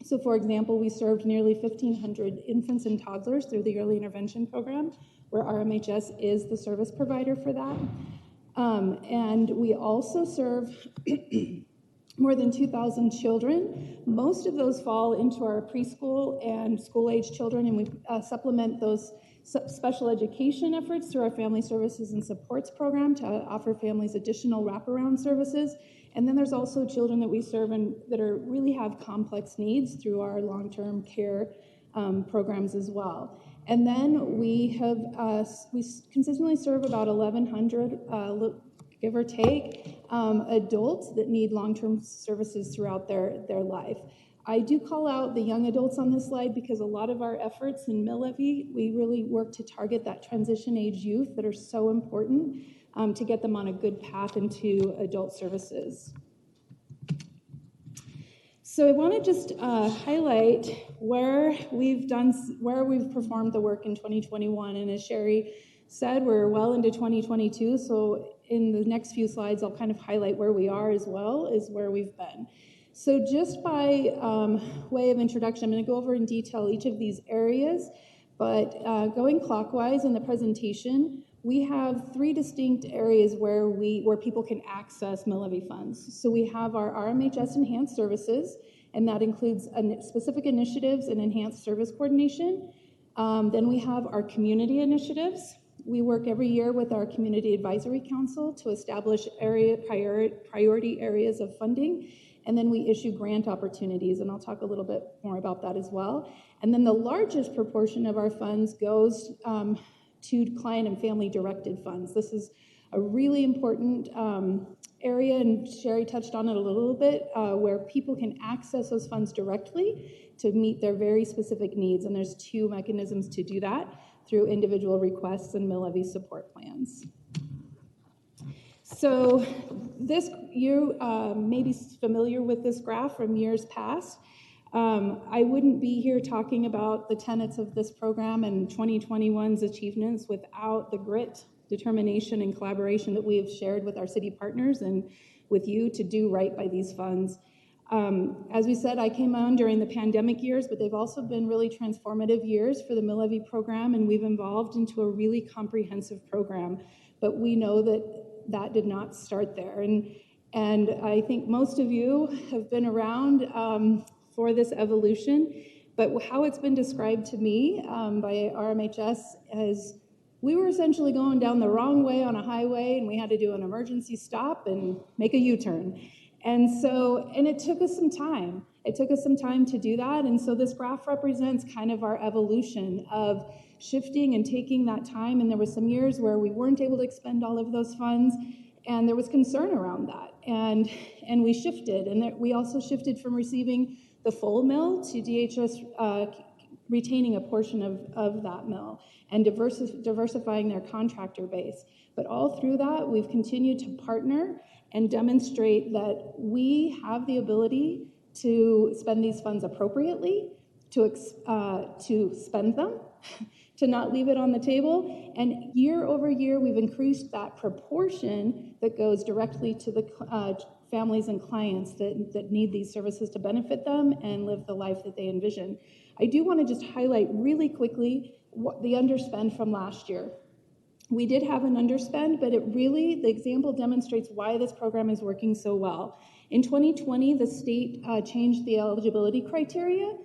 So for example, we served nearly 1,500 infants and toddlers through the early intervention program, where RMHS is the service provider for that. And we also serve more than 2,000 children. Most of those fall into our preschool and school-age children, and we supplement those special education efforts through our Family Services and Supports program to offer families additional wraparound services. And then there's also children that we serve and that really have complex needs through our long-term care programs as well. And then we have, we consistently serve about 1,100, give or take, adults that need long-term services throughout their life. I do call out the young adults on this slide because a lot of our efforts in Mill Levy, we really work to target that transition age youth that are so important to get them on a good path into adult services. So I want to just highlight where we've performed the work in 2021. And as Sherry said, we're well into 2022. So in the next few slides, I'll kind of highlight where we are as well as where we've been. So just by way of introduction, I'm going to go over in detail each of these areas, but going clockwise in the presentation, we have 3 distinct areas where people can access Mill Levy funds. So we have our RMHS Enhanced Services, and that includes specific initiatives and enhanced service coordination. Then we have our community initiatives. We work every year with our Community Advisory Council to establish priority areas of funding. And then we issue grant opportunities, and I'll talk a little bit more about that as well. And then the largest proportion of our funds goes to client and family directed funds. This is a really important area, and Sherry touched on it a little bit, where people can access those funds directly to meet their very specific needs. And there's 2 mechanisms to do that, through individual requests and Mill Levy support plans. So this, you may be familiar with this graph from years past. I wouldn't be here talking about the tenets of this program and 2021's achievements without the grit, determination, and collaboration that we have shared with our city partners and with you to do right by these funds. As we said, I came on during the pandemic years, but they've also been really transformative years for the Mill Levy program, and we've evolved into a really comprehensive program. But we know that did not start there. And I think most of you have been around for this evolution, but how it's been described to me by RMHS as we were essentially going down the wrong way on a highway, and we had to do an emergency stop and make a U-turn. And it took us some time. It took us some time to do that. And so this graph represents kind of our evolution of shifting and taking that time. And there were some years where we weren't able to expend all of those funds, and there was concern around that. And we shifted. And we also shifted from receiving the full mill to DHS retaining a portion of that mill and diversifying their contractor base. But all through that, we've continued to partner and demonstrate that we have the ability to spend these funds appropriately, to spend them, to not leave it on the table. And year over year, we've increased that proportion that goes directly to the families and clients that need these services to benefit them and live the life that they envision. I do want to just highlight really quickly the underspend from last year. We did have an underspend, but the example demonstrates why this program is working so well. In 2020, the state changed the eligibility criteria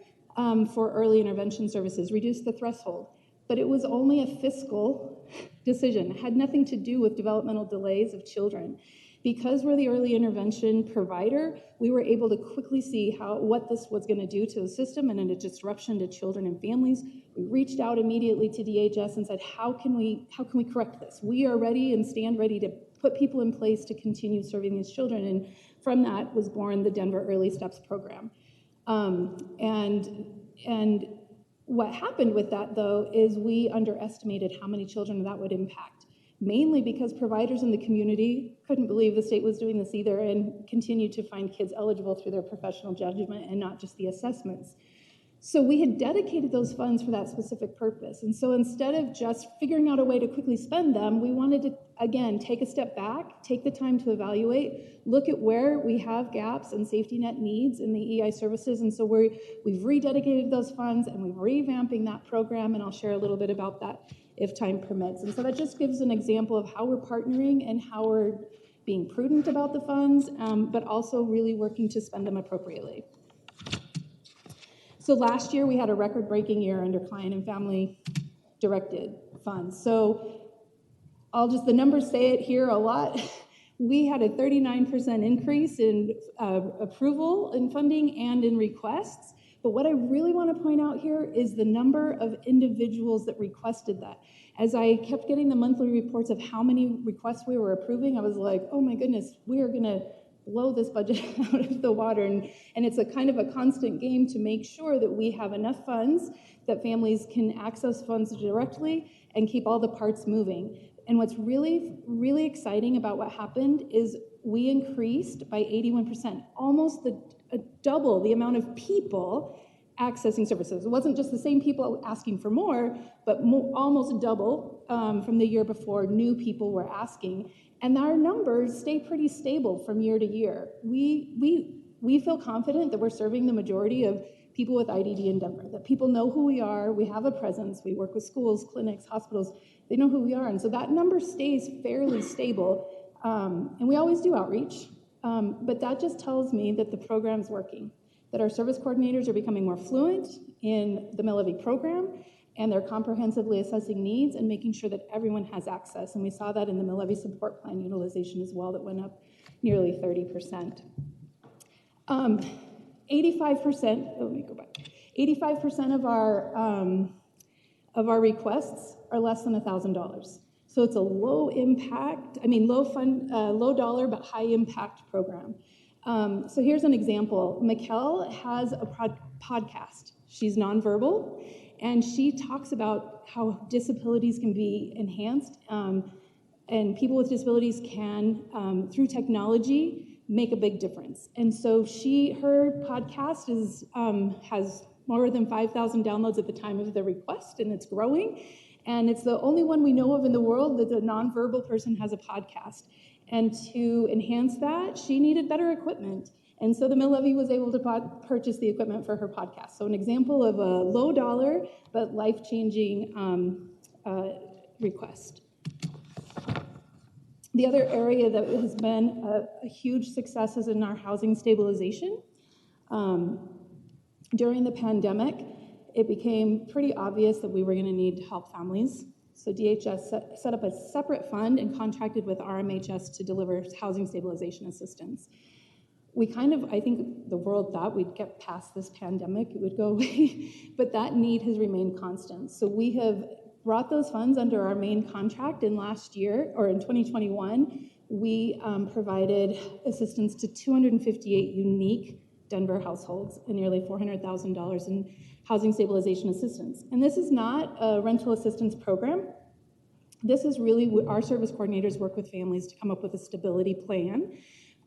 for early intervention services, reduced the threshold, but it was only a fiscal decision. It had nothing to do with developmental delays of children. Because we're the early intervention provider, we were able to quickly see what this was going to do to the system and a disruption to children and families. We reached out immediately to DHS and said, how can we correct this? We are ready and stand ready to put people in place to continue serving these children. And from that was born the Denver Early Steps program. And what happened with that, though, is we underestimated how many children that would impact, mainly because providers in the community couldn't believe the state was doing this either and continued to find kids eligible through their professional judgment and not just the assessments. So we had dedicated those funds for that specific purpose. And so instead of just figuring out a way to quickly spend them, we wanted to, again, take a step back, take the time to evaluate, look at where we have gaps and safety net needs in the EI services. And so we've rededicated those funds and we're revamping that program, and I'll share a little bit about that if time permits. And so that just gives an example of how we're partnering and how we're being prudent about the funds, but also really working to spend them appropriately. So last year we had a record-breaking year under client and family directed funds. So the numbers say it here a lot. We had a 39% increase in approval in funding and in requests, But what I really want to point out here is the number of individuals that requested that. As I kept getting the monthly reports of how many requests we were approving, I was like, oh my goodness, we are going to blow this budget out of the water. And it's a kind of a constant game to make sure that we have enough funds, that families can access funds directly and keep all the parts moving. And what's really, really exciting about what happened is we increased by 81%, almost double the amount of people accessing services. It wasn't just the same people asking for more, but almost double from the year before new people were asking. And our numbers stay pretty stable from year to year. We feel confident that we're serving the majority of people with IDD in Denver, that people know who we are, we have a presence, we work with schools, clinics, hospitals, they know who we are. And so that number stays fairly stable. And we always do outreach, but that just tells me that the program's working, that our service coordinators are becoming more fluent in the Mill-Levy program, and they're comprehensively assessing needs and making sure that everyone has access. And we saw that in the Mill-Levy support plan utilization as well, that went up nearly 30%. 85%, let me go back. 85% of our requests are less than $1,000. So it's a low impact, low dollar, but high impact program. So here's an example. Mikkel has a podcast. She's nonverbal, and she talks about how disabilities can be enhanced, and people with disabilities can, through technology, make a big difference. And so her podcast has more than 5,000 downloads at the time of the request, and it's growing. And it's the only one we know of in the world that a nonverbal person has a podcast. And to enhance that, she needed better equipment. And so the Mill-Levy was able to purchase the equipment for her podcast. So an example of a low dollar, but life-changing request. The other area that has been a huge success is in our housing stabilization. During the pandemic, it became pretty obvious that we were going to need to help families. So DHS set up a separate fund and contracted with RMHS to deliver housing stabilization assistance. I think the world thought we'd get past this pandemic, it would go away, but that need has remained constant. So we have brought those funds under our main contract, and last year, or in 2021, we provided assistance to 258 unique Denver households and nearly $400,000 in housing stabilization assistance. And this is not a rental assistance program. This is really our service coordinators work with families to come up with a stability plan.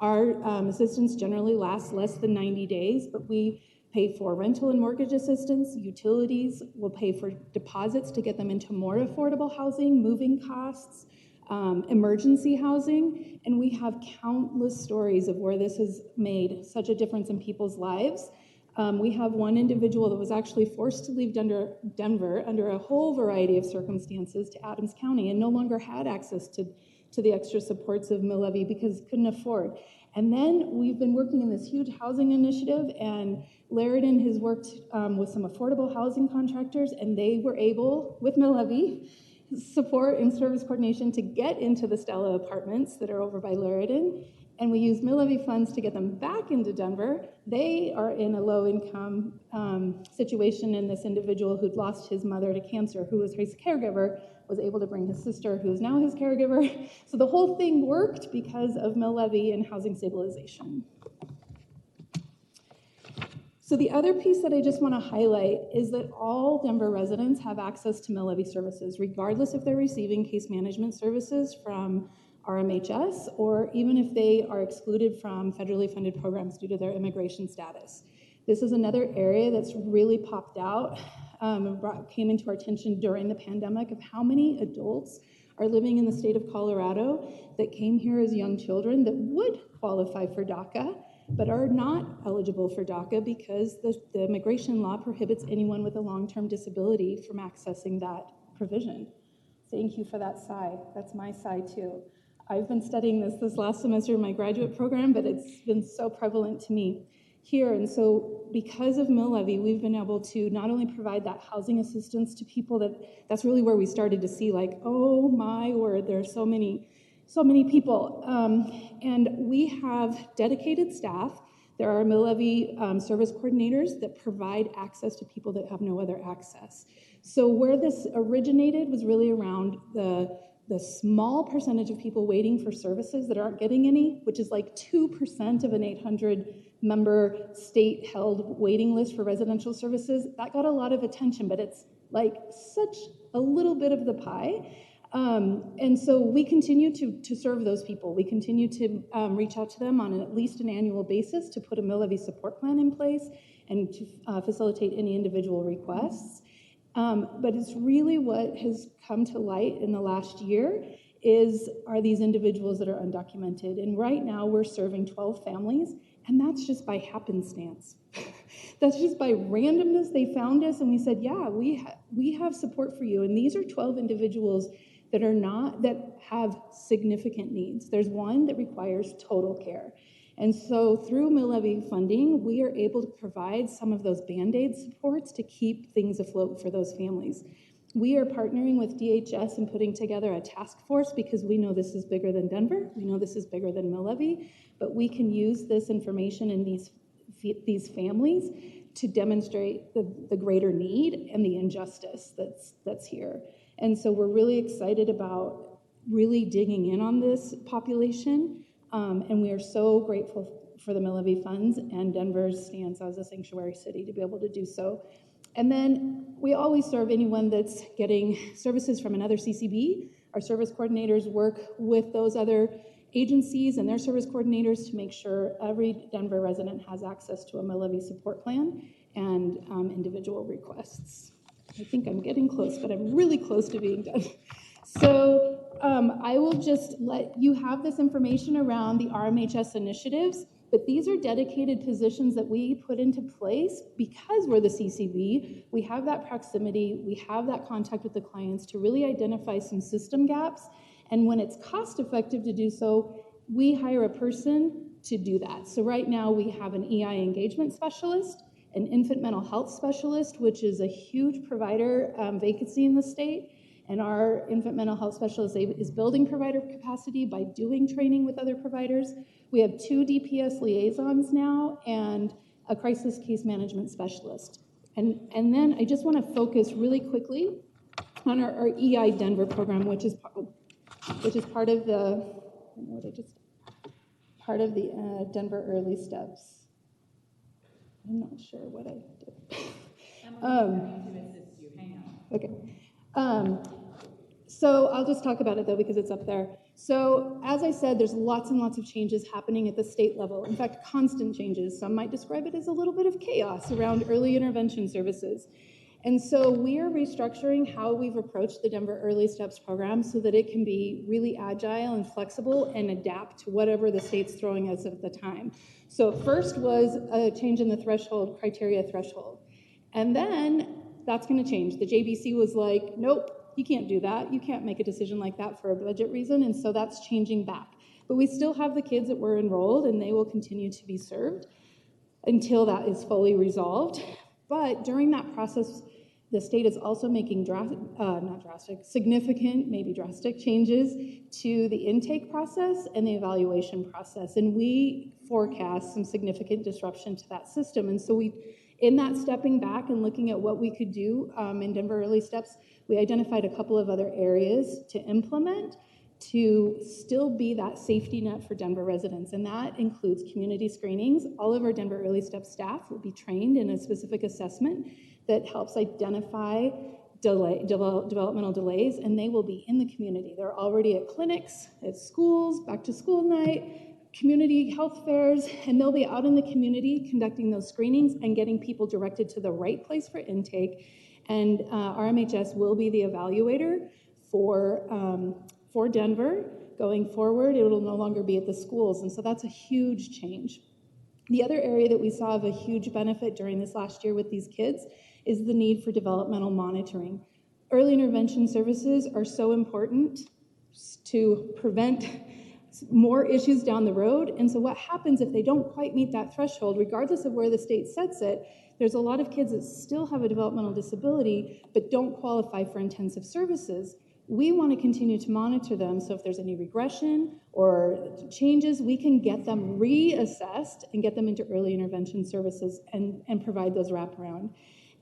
Our assistance generally lasts less than 90 days, but we pay for rental and mortgage assistance, utilities, we'll pay for deposits to get them into more affordable housing, moving costs, emergency housing, and we have countless stories of where this has made such a difference in people's lives. We have one individual that was actually forced to leave Denver under a whole variety of circumstances to Adams County and no longer had access to the extra supports of Mill-Levy because couldn't afford. And then we've been working in this huge housing initiative, and Laridan has worked with some affordable housing contractors, and they were able, with Mill-Levy support and service coordination, to get into the Stella apartments that are over by Laridan. And we use Mill-Levy funds to get them back into Denver. They are in a low-income situation, and this individual who'd lost his mother to cancer, who was his caregiver, was able to bring his sister, who is now his caregiver. So the whole thing worked because of Mill-Levy and housing stabilization. So the other piece that I just want to highlight is that all Denver residents have access to Mill-Levy services, regardless if they're receiving case management services from RMHS, or even if they are excluded from federally funded programs due to their immigration status. This is another area that's really popped out and came into our attention during the pandemic of how many adults are living in the state of Colorado that came here as young children that would qualify for DACA, but are not eligible for DACA because the immigration law prohibits anyone with a long-term disability from accessing that provision. Thank you for that sigh. That's my sigh too. I've been studying this last semester in my graduate program, but it's been so prevalent to me here. And so because of Mill-Levy, we've been able to not only provide that housing assistance to people that's really where we started to see like, oh my word, there are so many people. And we have dedicated staff There are mill-levy service coordinators that provide access to people that have no other access. So where this originated was really around the small percentage of people waiting for services that aren't getting any, which is like 2% of an 800-member state-held waiting list for residential services. That got a lot of attention, but it's like such a little bit of the pie. And so we continue to serve those people. We continue to reach out to them on at least an annual basis to put a mill-levy support plan in place and to facilitate any individual requests. But it's really what has come to light in the last year are these individuals that are undocumented. And right now we're serving 12 families, and that's just by happenstance. That's just by randomness. They found us and we said, yeah, we have support for you. And these are 12 individuals that have significant needs. There's one that requires total care. And so through mill-levy funding, we are able to provide some of those Band-Aid supports to keep things afloat for those families. We are partnering with DHS and putting together a task force because we know this is bigger than Denver. We know this is bigger than mill-levy, but we can use this information in these families to demonstrate the greater need and the injustice that's here. And so we're really excited about really digging in on this population. And we are so grateful for the mill-levy funds and Denver's stance as a sanctuary city to be able to do so. And then we always serve anyone that's getting services from another CCB. Our service coordinators work with those other agencies and their service coordinators to make sure every Denver resident has access to a mill-levy support plan and individual requests. I think I'm getting close, but I'm really close to being done. So I will just let you have this information around the RMHS initiatives, but these are dedicated positions that we put into place because we're the CCB. We have that proximity, we have that contact with the clients to really identify some system gaps. And when it's cost effective to do so, we hire a person to do that. So right now we have an EI engagement specialist, an infant mental health specialist, which is a huge provider vacancy in the state. And our infant mental health specialist is building provider capacity by doing training with other providers. We have 2 DPS liaisons now and a crisis case management specialist. And then I just want to focus really quickly on our EI Denver program, which is part of the Denver Early Steps. I'm not sure what I did. Okay. So I'll just talk about it though because it's up there. So as I said, there's lots and lots of changes happening at the state level. In fact, constant changes. Some might describe it as a little bit of chaos around early intervention services. And so we are restructuring how we've approached the Denver Early Steps program so that it can be really agile and flexible and adapt to whatever the state's throwing us at the time. So first was a change in the criteria threshold. And then that's going to change. The JBC was like, nope, you can't do that. You can't make a decision like that for a budget reason. And so that's changing back. But we still have the kids that were enrolled and they will continue to be served until that is fully resolved. But during that process, the state is also making significant, maybe drastic changes to the intake process and the evaluation process. And we forecast some significant disruption to that system. And so in that stepping back and looking at what we could do in Denver Early Steps, we identified a couple of other areas to implement to still be that safety net for Denver residents. And that includes community screenings. All of our Denver Early Steps staff will be trained in a specific assessment that helps identify developmental delays, and they will be in the community. They're already at clinics, at schools, back to school night, community health fairs, and they'll be out in the community conducting those screenings and getting people directed to the right place for intake. And RMHS will be the evaluator for Denver. Going forward, it will no longer be at the schools, and so that's a huge change. The other area that we saw of a huge benefit during this last year with these kids is the need for developmental monitoring. Early intervention services are so important to prevent more issues down the road. And so what happens if they don't quite meet that threshold, regardless of where the state sets it, there's a lot of kids that still have a developmental disability but don't qualify for intensive services. We want to continue to monitor them, so if there's any regression or changes, we can get them reassessed and get them into early intervention services and provide those wraparound.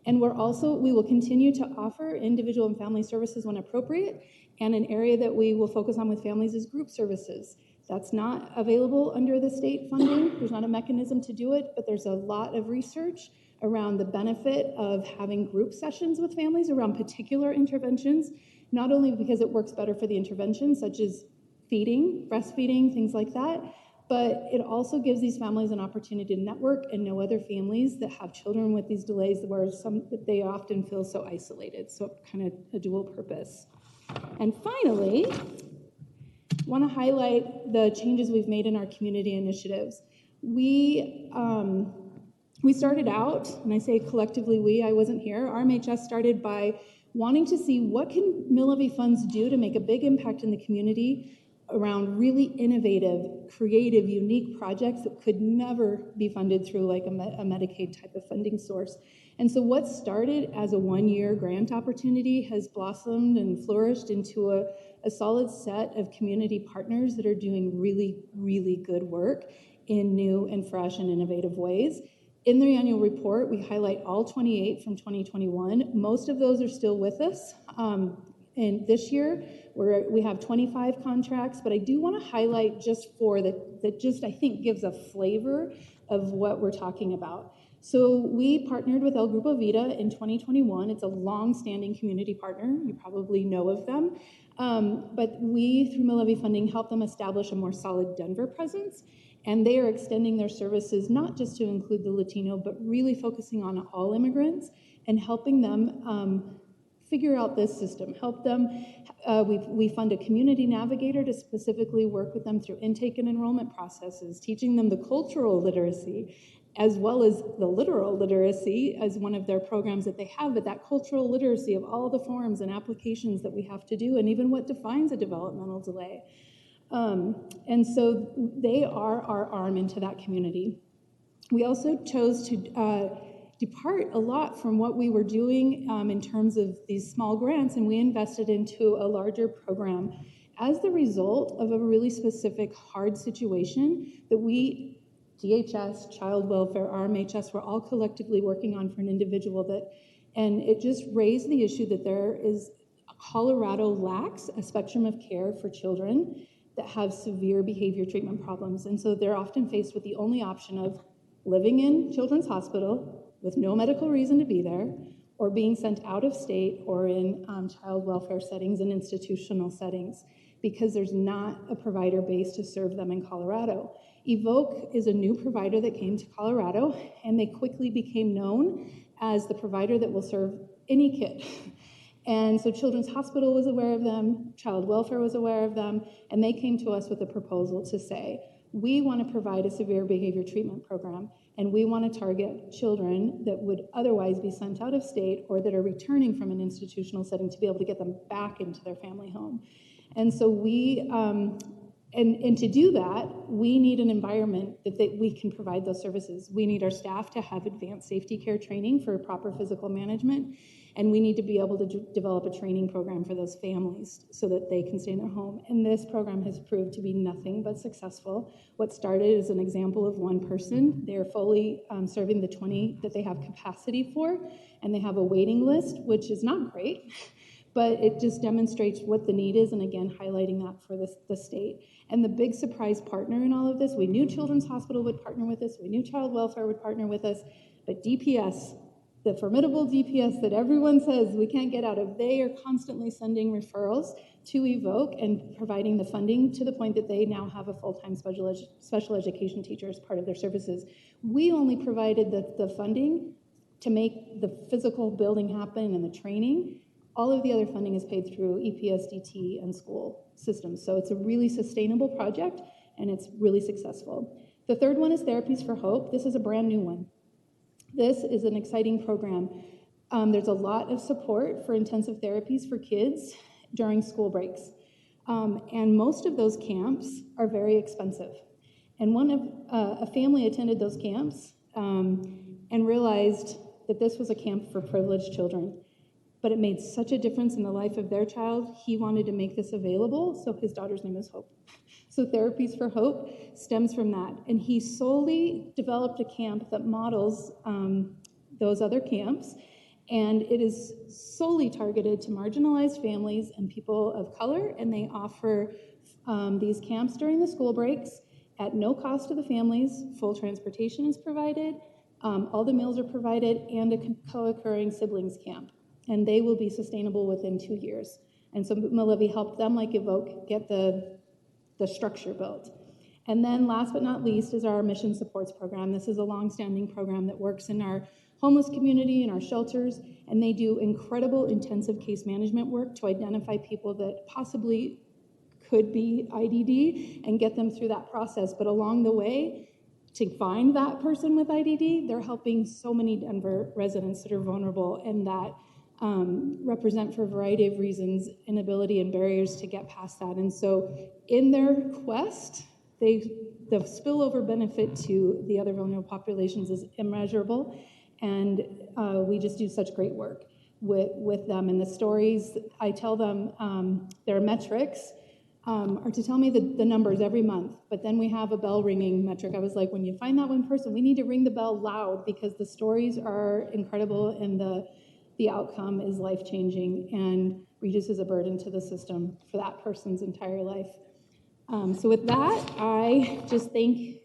And we will continue to offer individual and family services when appropriate, and an area that we will focus on with families is group services. That's not available under the state funding. There's not a mechanism to do it, but there's a lot of research around the benefit of having group sessions with families around particular interventions, not only because it works better for the intervention, such as feeding, breastfeeding, things like that, but it also gives these families an opportunity to network and know other families that have children with these delays where they often feel so isolated. So kind of a dual purpose. And finally, I want to highlight the changes we've made in our community initiatives. We started out, and I say collectively I wasn't here, RMHS started by wanting to see what can mill levy funds do to make a big impact in the community around really innovative, creative, unique projects that could never be funded through like a Medicaid type of funding source. And so what started as a one-year grant opportunity has blossomed and flourished into a solid set of community partners that are doing really, really good work in new and fresh and innovative ways. In the annual report, we highlight all 28 from 2021. Most of those are still with us. And this year, we have 25 contracts, but I do want to highlight just four that just, I think, gives a flavor of what we're talking about. So we partnered with El Grupo Vida in 2021. It's a long-standing community partner. You probably know of them. But we, through mill levy funding, helped them establish a more solid Denver presence. And they are extending their services not just to include the Latino, but really focusing on all immigrants and helping them figure out this system, help them. We fund a community navigator to specifically work with them through intake and enrollment processes, teaching them the cultural literacy, as well as the literal literacy as one of their programs that they have, but that cultural literacy of all the forms and applications that we have to do, and even what defines a developmental delay. And so they are our arm into that community. We also chose to depart a lot from what we were doing in terms of these small grants, and we invested into a larger program as the result of a really specific hard situation that we, DHS, Child Welfare, RMHS, were all collectively working on for an individual and it just raised the issue that Colorado lacks a spectrum of care for children that have severe behavior treatment problems. And so they're often faced with the only option of living in Children's Hospital with no medical reason to be there, or being sent out of state or in child welfare settings and institutional settings, because there's not a provider base to serve them in Colorado. Evoke is a new provider that came to Colorado, and they quickly became known as the provider that will serve any kid. And so Children's Hospital was aware of them, Child Welfare was aware of them, and they came to us with a proposal to say, we want to provide a severe behavior treatment program, and we want to target children that would otherwise be sent out of state or that are returning from an institutional setting to be able to get them back into their family home. And so and to do that, we need an environment that we can provide those services. We need our staff to have advanced safety care training for proper physical management, and we need to be able to develop a training program for those families so that they can stay in their home. And this program has proved to be nothing but successful. What started as an example of one person, they're fully serving the 20 that they have capacity for, and they have a waiting list, which is not great, but it just demonstrates what the need is, and again, highlighting that for the state. And the big surprise partner in all of this, we knew Children's Hospital would partner with us, we knew Child Welfare would partner with us, but DPS, the formidable DPS that everyone says we can't get out of, they are constantly sending referrals to Evoke and providing the funding to the point that they now have a full-time special education teacher as part of their services. We only provided the funding to make the physical building happen and the training. All of the other funding is paid through EPSDT and school systems. So it's a really sustainable project, and it's really successful. The third one is Therapies for Hope. This is a brand new one. This is an exciting program. There's a lot of support for intensive therapies for kids during school breaks. And most of those camps are very expensive. And a family attended those camps and realized that this was a camp for privileged children. but it made such a difference in the life of their child, he wanted to make this available. So his daughter's name is Hope. So Therapies for Hope stems from that. And he solely developed a camp that models those other camps. And it is solely targeted to marginalized families and people of color. And they offer these camps during the school breaks at no cost to the families. Full transportation is provided. All the meals are provided, and a co-occurring siblings camp. And they will be sustainable within 2 years. And so Millevy helped them, like Evoke, get the structure built. And then last but not least is our mission supports program. This is a longstanding program that works in our homeless community and our shelters, and they do incredible intensive case management work to identify people that possibly could be IDD and get them through that process. But along the way, to find that person with IDD, they're helping so many Denver residents that are vulnerable and that represent, for a variety of reasons, inability and barriers to get past that. And so in their quest, the spillover benefit to the other vulnerable populations is immeasurable. And we just do such great work with them. And the stories, I tell them their metrics are to tell me the numbers every month. But then we have a bell ringing metric. I was like, when you find that one person, we need to ring the bell loud, because the stories are incredible and the outcome is life-changing and reduces a burden to the system for that person's entire life. So with that, I just thank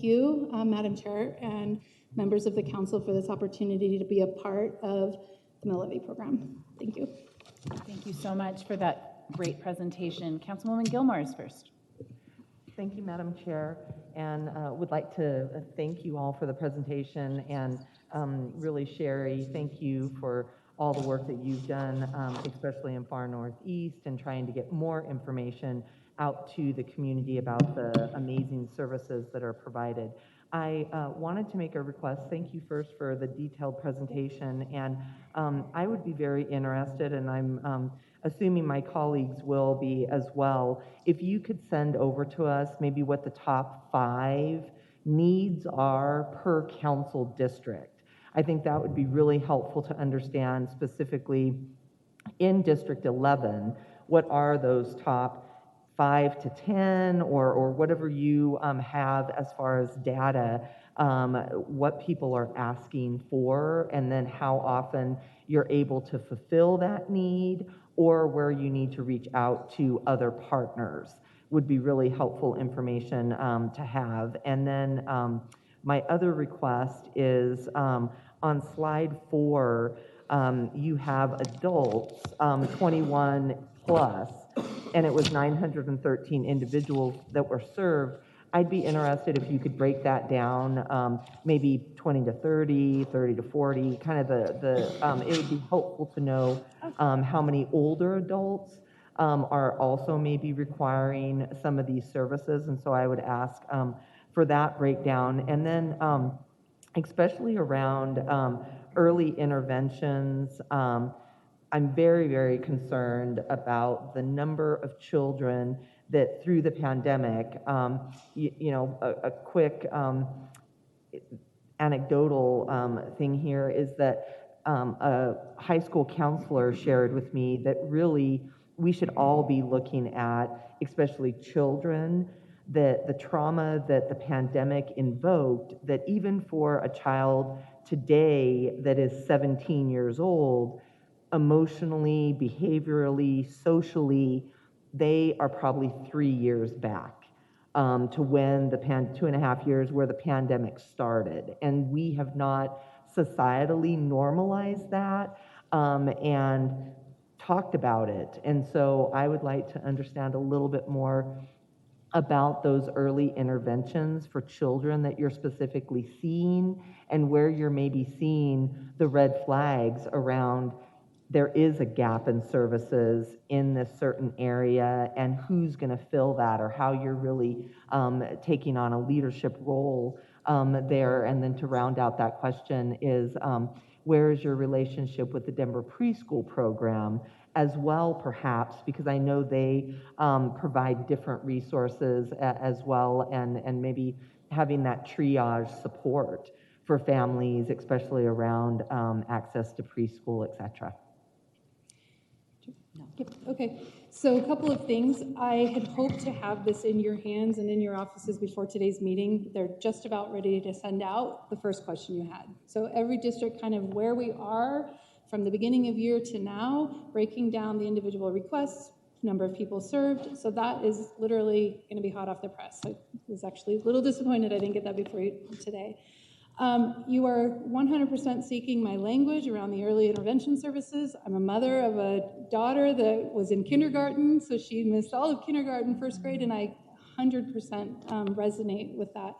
you, Madam Chair, and members of the council for this opportunity to be a part of the Millevy program. Thank you. Thank you so much for that great presentation. Councilwoman Gilmore is first. Thank you, Madam Chair, and would like to thank you all for the presentation, and really, Sherry, thank you for all the work that you've done, especially in far northeast, and trying to get more information out to the community about the amazing services that are provided. I wanted to make a request. Thank you first for the detailed presentation, and I would be very interested, and I'm assuming my colleagues will be as well, if you could send over to us maybe what the top 5 needs are per council district. I think that would be really helpful to understand specifically in District 11, what are those top 5 to 10 or whatever you have as far as data, what people are asking for, and then how often you're able to fulfill that need, or where you need to reach out to other partners would be really helpful information to have. And then my other request is on slide 4, you have adults 21 plus, and it was 913 individuals that were served. I'd be interested if you could break that down, maybe 20 to 30, 30 to 40, kind of it would be helpful to know how many older adults are also maybe requiring some of these services. And so I would ask for that breakdown. And then especially around early interventions, I'm very, very concerned about the number of children that through the pandemic, a quick anecdotal thing here is that a high school counselor shared with me that really we should all be looking at, especially children, that the trauma that the pandemic invoked, that even for a child today that is 17 years old, emotionally, behaviorally, socially, they are probably 3 years back to when the 2.5 years where the pandemic started. And we have not societally normalized that and talked about it. And so I would like to understand a little bit more about those early interventions for children that you're specifically seeing, and where you're maybe seeing the red flags around there is a gap in services in this certain area, and who's going to fill that, or how you're really taking on a leadership role there. And then to round out that question is, where is your relationship with the Denver preschool program as well, perhaps, because I know they provide different resources as well, and maybe having that triage support for families, especially around access to preschool, et cetera. Okay, so a couple of things. I had hoped to have this in your hands and in your offices before today's meeting. They're just about ready to send out the first question you had. So every district, kind of where we are from the beginning of year to now, breaking down the individual requests, number of people served. So that is literally going to be hot off the press. I was actually a little disappointed I didn't get that before today. You are 100% seeking my language around the early intervention services. I'm a mother of a daughter that was in kindergarten, so she missed all of kindergarten, first grade, and I 100% resonate with that.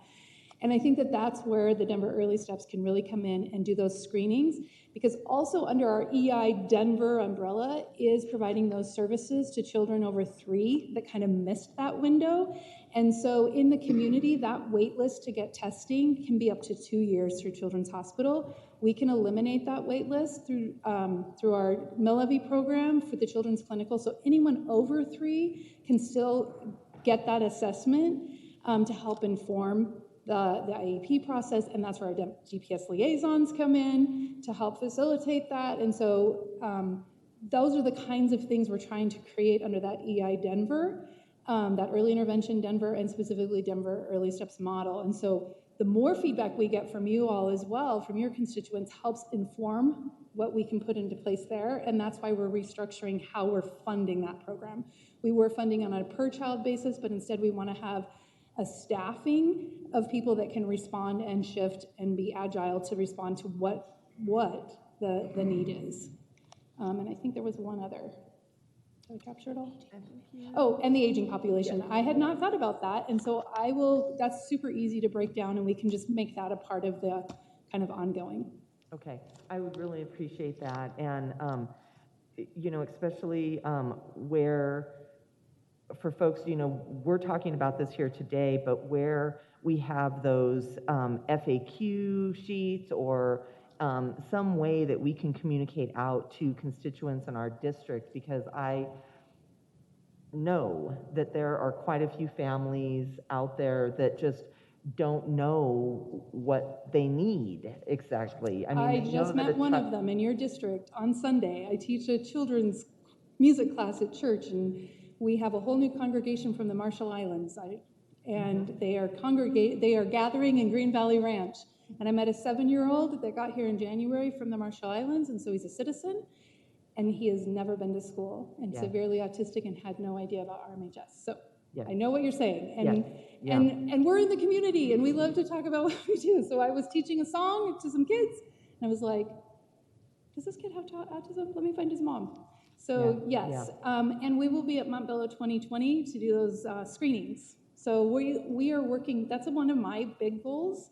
And I think that that's where the Denver Early Steps can really come in and do those screenings, because also under our EI Denver umbrella is providing those services to children over 3 that kind of missed that window. And so in the community, that wait list to get testing can be up to 2 years through Children's Hospital. We can eliminate that wait list through our mill levy program for the Children's Clinical. So anyone over 3 can still get that assessment to help inform the IEP process, and that's where our GPS liaisons come in to help facilitate that. And so those are the kinds of things we're trying to create under that EI Denver, that early intervention Denver, and specifically Denver Early Steps model. And so the more feedback we get from you all as well, from your constituents, helps inform what we can put into place there, and that's why we're restructuring how we're funding that program. We were funding on a per child basis, but instead we want to have a staffing of people that can respond and shift and be agile to respond to what the need is. And I think there was one other. Did I capture it all? Oh, and the aging population. Yeah. I had not thought about that, and so I will, that's super easy to break down, and we can just make that a part of the kind of ongoing. Okay, I would really appreciate that. And, you know, especially where, for folks, you know, we're talking about this here today, but where we have those FAQ sheets or some way that we can communicate out to constituents in our district, because I know that there are quite a few families out there that just don't know what they need exactly. I mean, I just met one of them in your district on Sunday. I teach a children's music class at church, and we have a whole new congregation from the Marshall Islands, and they are gathering in Green Valley Ranch. And I met a 7-year-old that got here in January from the Marshall Islands, and so he's a citizen, and he has never been to school, and severely autistic, and had no idea about RMHS. So I know what you're saying, and we're in the community, and we love to talk about what we do. So I was teaching a song to some kids, and I was like, does this kid have autism? Let me find his mom. So yes, and we will be at Montbello 2020 to do those screenings. So we are working, that's one of my big goals,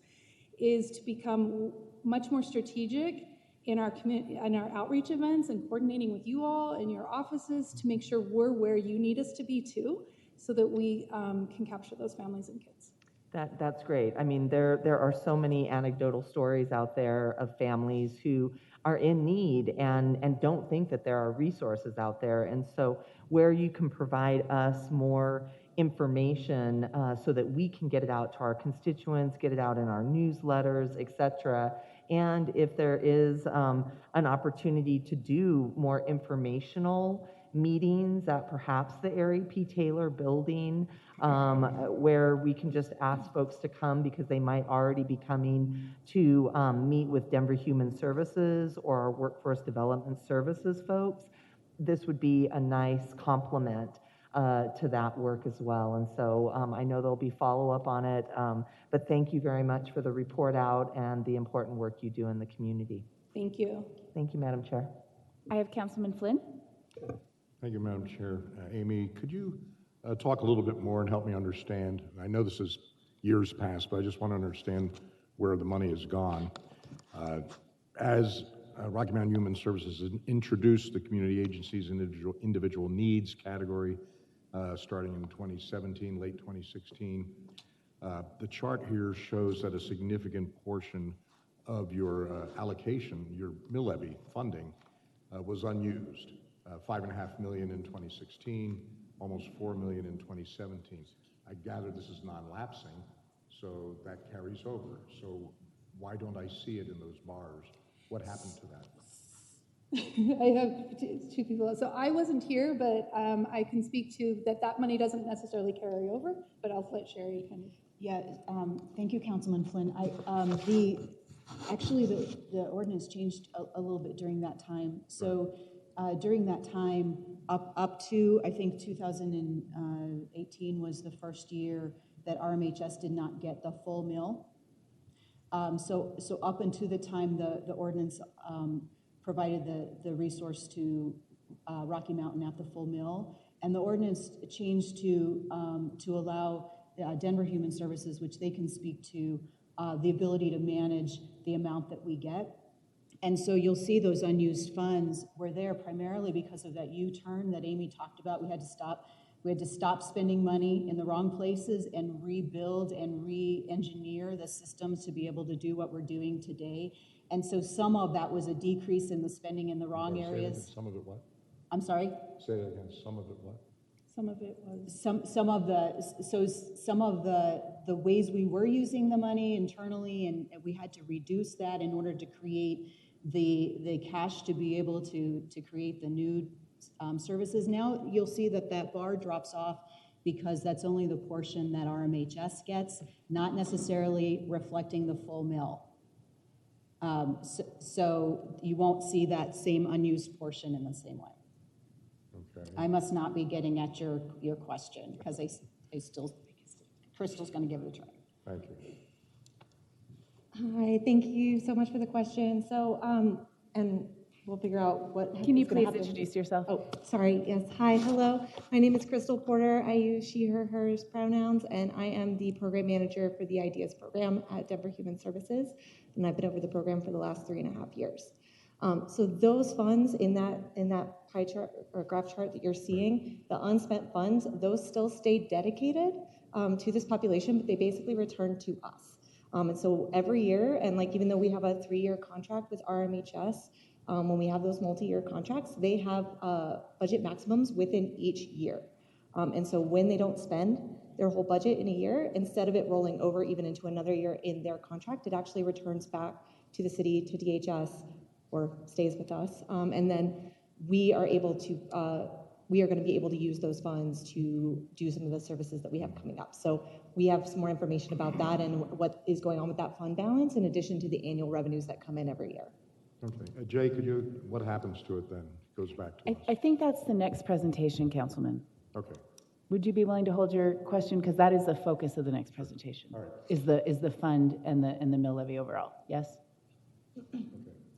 is to become much more strategic in our outreach events and coordinating with you all and your offices to make sure we're where you need us to be too, so that we can capture those families and kids. That's great. I mean, there are so many anecdotal stories out there of families who are in need and don't think that there are resources out there. And so where you can provide us more information so that we can get it out to our constituents, get it out in our newsletters, et cetera. And if there is an opportunity to do more informational meetings at perhaps the Ari P. Taylor building, where we can just ask folks to come because they might already be coming to meet with Denver Human Services or our Workforce Development Services folks. This would be a nice complement to that work as well. And so I know there'll be follow-up on it, but thank you very much for the report out and the important work you do in the community. Thank you. Thank you, Madam Chair. I have Councilman Flynn. Thank you, Madam Chair. Amy, could you talk a little bit more and help me understand? I know this is years past, but I just want to understand where the money has gone. As Rocky Mountain Human Services has introduced the community agencies individual needs category starting in 2017, late 2016. The chart here shows that a significant portion of your allocation, your mill levy funding, was unused. $5.5 million in 2016, almost $4 million in 2017. I gather this is non-lapsing, so that carries over. So why don't I see it in those bars? What happened to that? I have two people. So I wasn't here, but I can speak to that money doesn't necessarily carry over, but I'll let Sherry kind of. Yeah, thank you, Councilman Flynn. Actually, the ordinance changed a little bit during that time. So during that time, up to, I think 2018 was the first year that RMHS did not get the full mill. So up until the time the ordinance provided the resource to Rocky Mountain at the full mill, and the ordinance changed to allow Denver Human Services, which they can speak to, the ability to manage the amount that we get. And so you'll see those unused funds were there primarily because of that U-turn that Amy talked about. We had to stop spending money in the wrong places and rebuild and re-engineer the systems to be able to do what we're doing today. And so some of that was a decrease in the spending in the wrong areas. Some of it what? I'm sorry? Say that again, some of it what? Some of it was. Some of the ways we were using the money internally, and we had to reduce that in order to create the cash to be able to create the new services. Now you'll see that bar drops off because that's only the portion that RMHS gets, not necessarily reflecting the full mill. So you won't see that same unused portion in the same way. Okay. I must not be getting at your question because I still, Crystal's going to give it a try. Thank you. Hi, thank you so much for the question. So, and we'll figure out what. Can you please introduce yourself? Oh, sorry. Yes. Hi. Hello. My name is Crystal Porter. I use she, her, hers pronouns, and I am the program manager for the IDEAS program at Denver Human Services, and I've been over the program for the last 3.5 years. So those funds in that pie chart or graph chart that you're seeing, the unspent funds, those still stay dedicated to this population, but they basically return to us. And so every year, and like even though we have a 3-year contract with RMHS, when we have those multi-year contracts, they have budget maximums within each year. And so when they don't spend their whole budget in a year, instead of it rolling over even into another year in their contract, it actually returns back to the city, to DHS, or stays with us. And then we are able to, we are going to be able to use those funds to do some of the services that we have coming up. So we have some more information about that and what is going on with that fund balance in addition to the annual revenues that come in every year. Okay. Jay, what happens to it then? It goes back to us. I think that's the next presentation, Councilman. Okay. Would you be willing to hold your question? Because that is the focus of the next presentation. All right. Is the fund and the mill levy overall. Yes?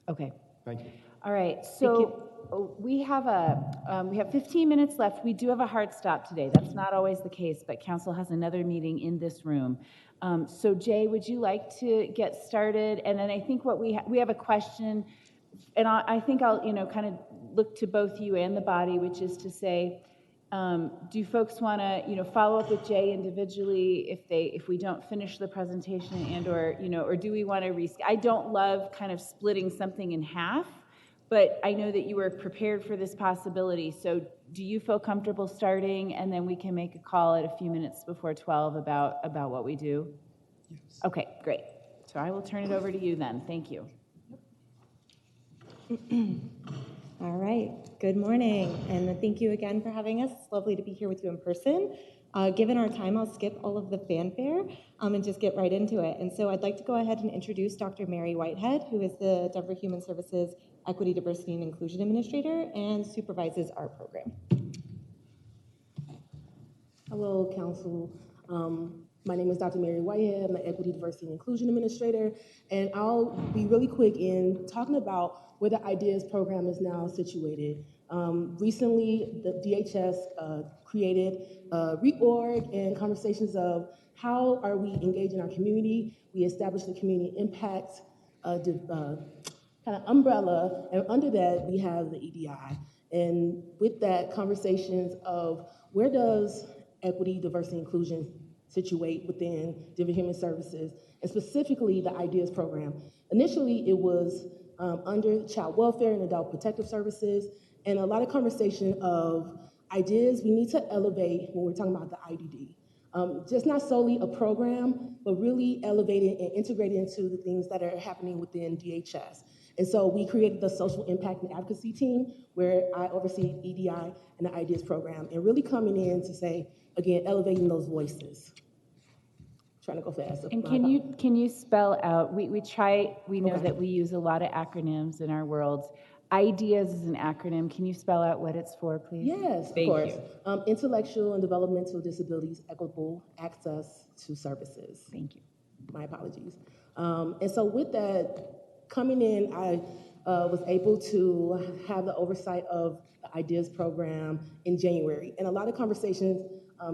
Okay. Thank you. All right. So we have 15 minutes left. We do have a hard stop today. That's not always the case, but council has another meeting in this room. So Jay, would you like to get started? And then I think what we have a question, and I think I'll kind of look to both you and the body, which is to say, do folks want to follow up with Jay individually if we don't finish the presentation or do we want to I don't love kind of splitting something in half, but I know that you were prepared for this possibility. So do you feel comfortable starting, and then we can make a call at a few minutes before 12 about what we do? Yes. Okay, great. So I will turn it over to you then. Thank you. All right, good morning, and thank you again for having us. It's lovely to be here with you in person. Given our time, I'll skip all of the fanfare and just get right into it. And so I'd like to go ahead and introduce Dr. Mary Whitehead, who is the Denver Human Services Equity, Diversity, and Inclusion Administrator and supervises our program. Hello, Council. My name is Dr. Mary Whitehead. I'm the Equity, Diversity, and Inclusion Administrator, and I'll be really quick in talking about where the IDEAS program is now situated. Recently, the DHS created a reorg and conversations of how are we engaging our community. We established the community impact kind of umbrella, and under that, we have the EDI. And with that, conversations of where does equity, diversity, inclusion situate within Denver Human Services, and specifically the IDEAS program. Initially, it was under Child Welfare and Adult Protective Services, and a lot of conversation of ideas we need to elevate when we're talking about the IDD. Just not solely a program, but really elevating and integrating into the things that are happening within DHS. And so we created the social impact and advocacy team where I oversee EDI and the Ideas program, and really coming in to say, again, elevating those voices. Trying to go fast. And can you spell out, we know that we use a lot of acronyms in our world. IDEAS is an acronym. Can you spell out what it's for, please? Yes, of course. Intellectual and developmental disabilities, equitable access to services. Thank you. My apologies. And so with that, coming in, I was able to have the oversight of the Ideas program in January. And a lot of conversations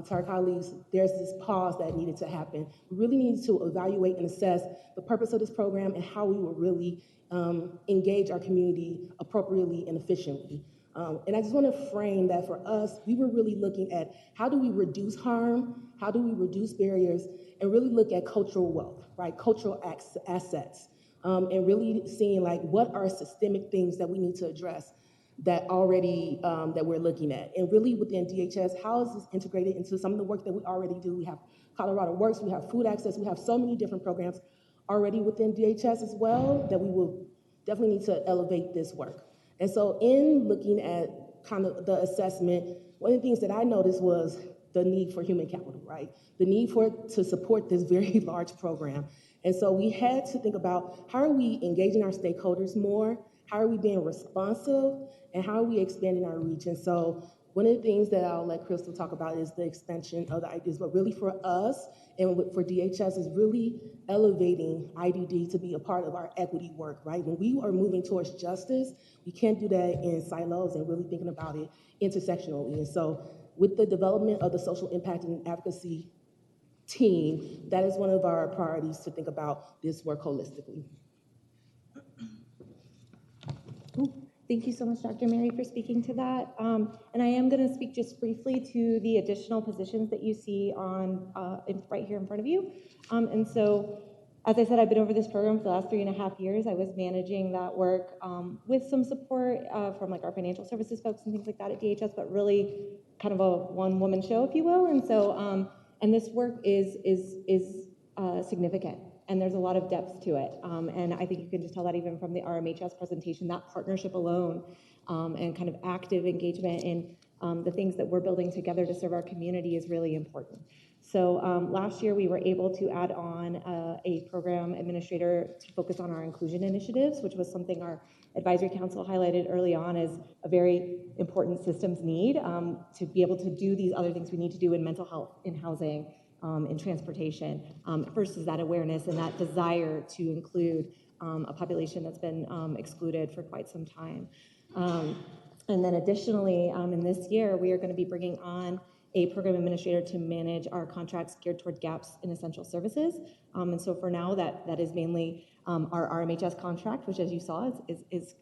to our colleagues, there's this pause that needed to happen. We really needed to evaluate and assess the purpose of this program and how we would really engage our community appropriately and efficiently. And I just want to frame that for us, we were really looking at how do we reduce harm, how do we reduce barriers, and really look at cultural wealth, right? Cultural assets, and really seeing like what are systemic things that we need to address that already, that we're looking at. And really within DHS, how is this integrated into some of the work that we already do? We have Colorado Works, we have food access, we have so many different programs already within DHS as well that we will definitely need to elevate this work. And so in looking at kind of the assessment, one of the things that I noticed was the need for human capital, right? The need for it to support this very large program. And so we had to think about how are we engaging our stakeholders more? How are we being responsive? And how are we expanding our reach? And so one of the things that I'll let Crystal talk about is the extension of the Ideas, but really for us and for DHS is really elevating IDD to be a part of our equity work, right? When we are moving towards justice, we can't do that in silos and really thinking about it intersectionally. And so with the development of the social impact and advocacy team, that is one of our priorities to think about this work holistically. Thank you so much, Dr. Mary, for speaking to that. And I am going to speak just briefly to the additional positions that you see on right here in front of you. And so, as I said, I've been over this program for the last 3.5 years. I was managing that work with some support from like our financial services folks and things like that at DHS, but really kind of a one-woman show, if you will. And so, and this work is significant. And there's a lot of depth to it. And I think you can just tell that even from the RMHS presentation, that partnership alone and kind of active engagement in the things that we're building together to serve our community is really important. So last year we were able to add on a program administrator to focus on our inclusion initiatives, which was something our advisory council highlighted early on as a very important systems need to be able to do these other things we need to do in mental health, in housing, in transportation, versus that awareness and that desire to include a population that's been excluded for quite some time. And then additionally, in this year, we are going to be bringing on a program administrator to manage our contracts geared toward gaps in essential services. And so for now, that is mainly our RMHS contract, which as you saw is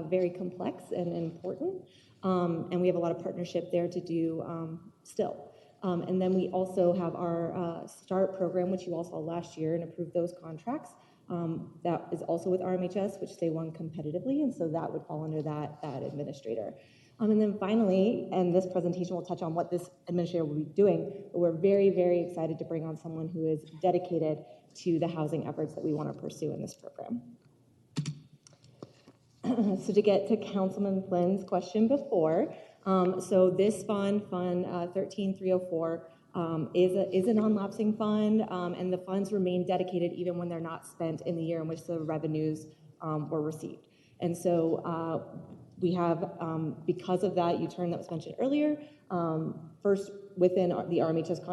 very complex and important. And we have a lot of partnership there to do still. And then we also have our START program, which you all saw last year and approved those contracts. That is also with RMHS, which they won competitively, and so that would fall under that administrator. And then finally, and this presentation will touch on what this administrator will be doing, but we're very, very excited to bring on someone who is dedicated to the housing efforts that we want to pursue in this program. So to get to Councilman Flynn's question before, so this fund 13304, is a non-lapsing fund, and the funds remain dedicated even when they're not spent in the year in which the revenues were received. And so we have, because of that U-turn that was mentioned earlier, first within the RMHS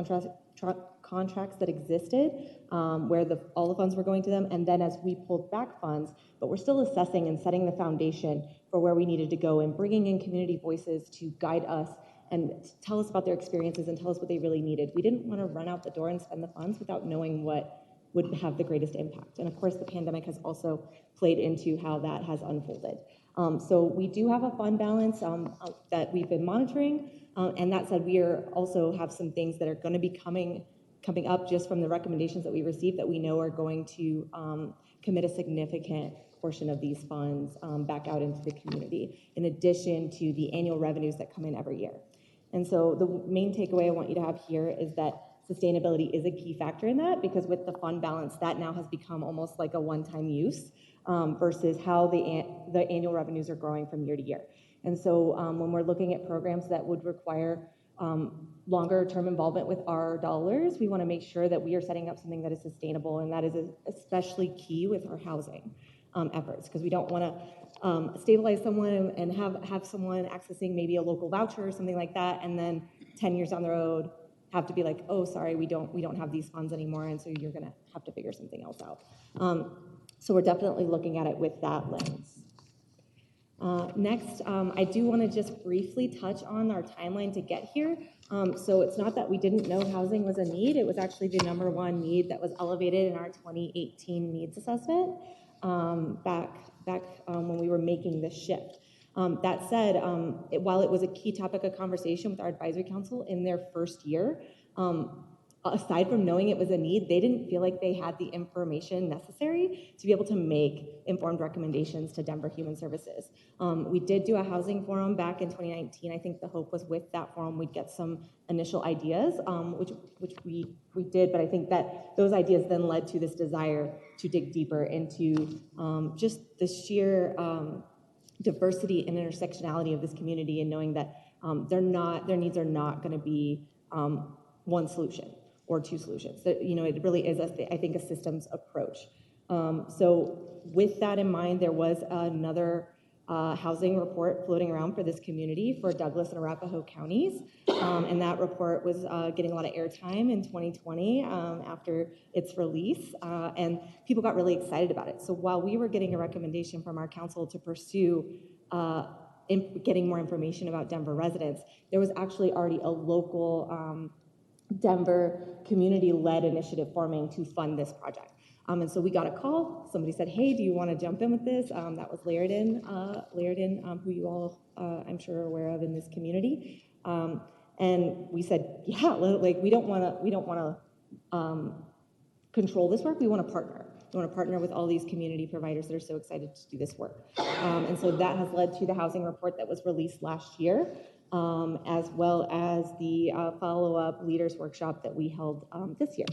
contracts that existed, where all the funds were going to them, and then as we pulled back funds, but we're still assessing and setting the foundation for where we needed to go and bringing in community voices to guide us and tell us about their experiences and tell us what they really needed. We didn't want to run out the door and spend the funds without knowing what would have the greatest impact. And of course, the pandemic has also played into how that has unfolded. So we do have a fund balance that we've been monitoring. And that said, we also have some things that are going to be coming up just from the recommendations that we received that we know are going to commit a significant portion of these funds back out into the community, in addition to the annual revenues that come in every year. And so the main takeaway I want you to have here is that sustainability is a key factor in that, because with the fund balance, that now has become almost like a one-time use. versus how the annual revenues are growing from year to year. And so when we're looking at programs that would require longer term involvement with our dollars, we want to make sure that we are setting up something that is sustainable, and that is especially key with our housing efforts, because we don't want to stabilize someone and have someone accessing maybe a local voucher or something like that, and then 10 years down the road have to be like, oh, sorry, we don't have these funds anymore, and so you're going to have to figure something else out. So we're definitely looking at it with that lens. Next, I do want to just briefly touch on our timeline to get here. So it's not that we didn't know housing was a need. It was actually the #1 need that was elevated in our 2018 needs assessment back when we were making this shift. That said, while it was a key topic of conversation with our advisory council in their first year, aside from knowing it was a need, they didn't feel like they had the information necessary to be able to make informed recommendations to Denver Human Services. We did do a housing forum back in 2019. I think the hope was with that forum we'd get some initial ideas, which we did, but I think that those ideas then led to this desire to dig deeper into just the sheer diversity and intersectionality of this community, and knowing that their needs are not going to be one solution or two solutions. That, you know, it really is, I think, a systems approach. So with that in mind, there was another housing report floating around for this community for Douglas and Arapahoe counties, and that report was getting a lot of airtime in 2020 after its release, and people got really excited about it. So while we were getting a recommendation from our council to pursue getting more information about Denver residents, there was actually already a local Denver community-led initiative forming to fund this project. And so we got a call. Somebody said, hey, do you want to jump in with this? That was Lairdon, who you all, I'm sure, are aware of in this community. And we said, yeah, like we don't want to control this work. We want to partner. We want to partner with all these community providers that are so excited to do this work. And so that has led to the housing report that was released last year, as well as the follow-up leaders workshop that we held this year.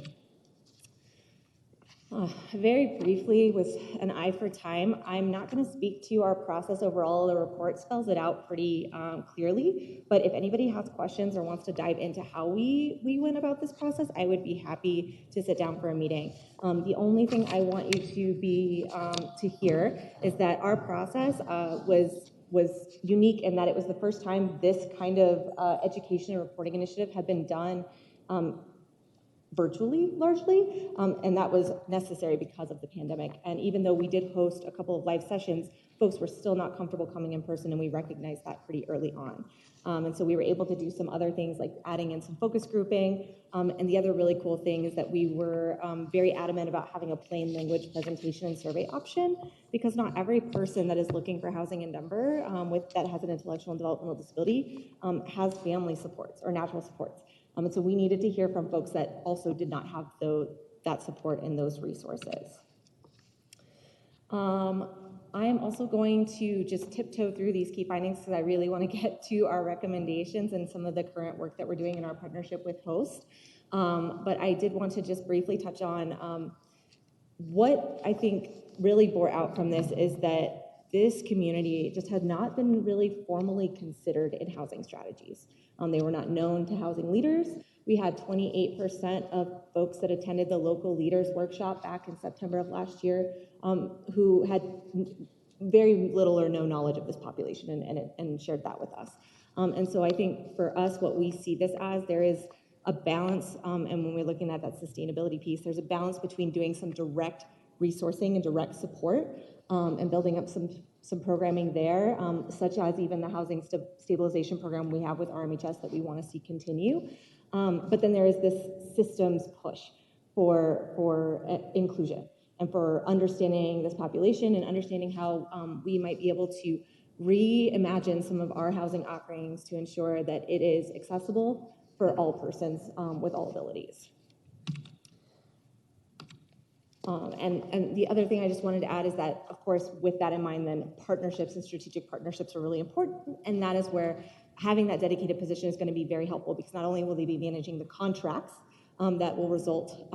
Very briefly, with an eye for time, I'm not going to speak to our process overall. The report spells it out pretty clearly, but if anybody has questions or wants to dive into how we went about this process, I would be happy to sit down for a meeting. The only thing I want you to hear is that our process was unique in that it was the first time this kind of education and reporting initiative had been done virtually, largely, and that was necessary because of the pandemic. And even though we did host a couple of live sessions, folks were still not comfortable coming in person, and we recognized that pretty early on. And so we were able to do some other things like adding in some focus grouping. And the other really cool thing is that we were very adamant about having a plain language presentation and survey option, because not every person that is looking for housing in Denver that has an intellectual and developmental disability has family supports or natural supports. And so we needed to hear from folks that also did not have that support and those resources. I am also going to just tiptoe through these key findings because I really want to get to our recommendations and some of the current work that we're doing in our partnership with HOST. But I did want to just briefly touch on what I think really bore out from this is that this community just had not been really formally considered in housing strategies. They were not known to housing leaders. We had 28% of folks that attended the local leaders workshop back in September of last year who had very little or no knowledge of this population and shared that with us. And so I think for us, what we see this as, there is a balance, and when we're looking at that sustainability piece, there's a balance between doing some direct resourcing and direct support and building up some programming there, such as even the housing stabilization program we have with RMHS that we want to see continue. But then there is this systems push for inclusion and for understanding this population and understanding how we might be able to reimagine some of our housing offerings to ensure that it is accessible for all persons with all abilities. And the other thing I just wanted to add is that, of course, with that in mind, then partnerships and strategic partnerships are really important. And that is where having that dedicated position is going to be very helpful, because not only will they be managing the contracts that will result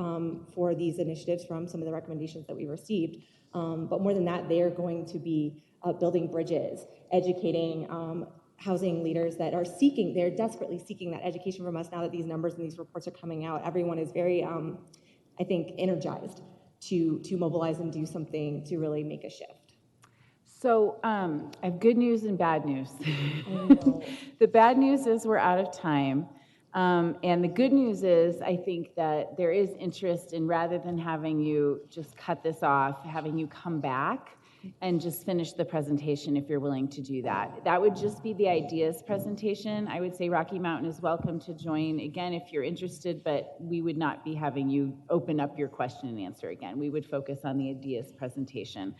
for these initiatives from some of the recommendations that we received. But more than that, they are going to be building bridges, educating housing leaders that are seeking, they're desperately seeking that education from us now that these numbers and these reports are coming out. Everyone is very, I think, energized to mobilize and do something to really make a shift. So I have good news and bad news. The bad news is we're out of time. And the good news is I think that there is interest in, rather than having you just cut this off, having you come back and just finish the presentation if you're willing to do that. That would just be the ideas presentation. I would say Rocky Mountain is welcome to join again if you're interested, but we would not be having you open up your question and answer again. We would focus on the ideas presentation.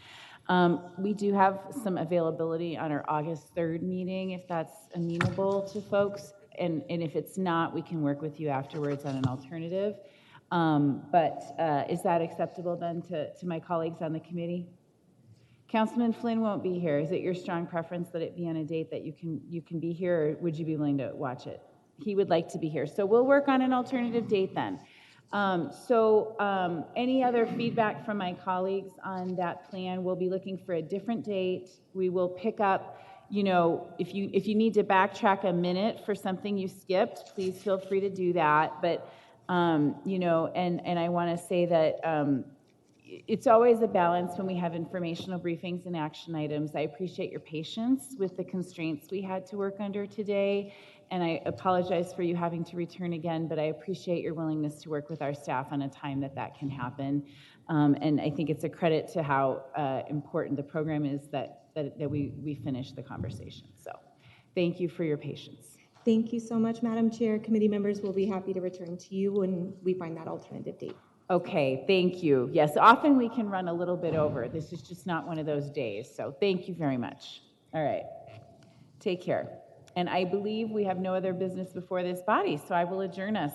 We do have some availability on our August 3rd meeting if that's amenable to folks. And if it's not, we can work with you afterwards on an alternative. But is that acceptable then to my colleagues on the committee? Councilman Flynn won't be here. Is it your strong preference that it be on a date that you can be here, or would you be willing to watch it? He would like to be here. So we'll work on an alternative date then. Any other feedback from my colleagues on that plan? We'll be looking for a different date. We will pick up, if you need to backtrack a minute for something you skipped, please feel free to do that. But, and I want to say that it's always a balance when we have informational briefings and action items. I appreciate your patience with the constraints we had to work under today, and I apologize for you having to return again, but I appreciate your willingness to work with our staff on a time that can happen. And I think it's a credit to how important the program is that we finish the conversation. So thank you for your patience. Thank you so much, Madam Chair. Committee members will be happy to return to you when we find that alternative date. Okay, thank you. Yes, often we can run a little bit over. This is just not one of those days, so thank you very much. All right, take care. And I believe we have no other business before this body, so I will adjourn us.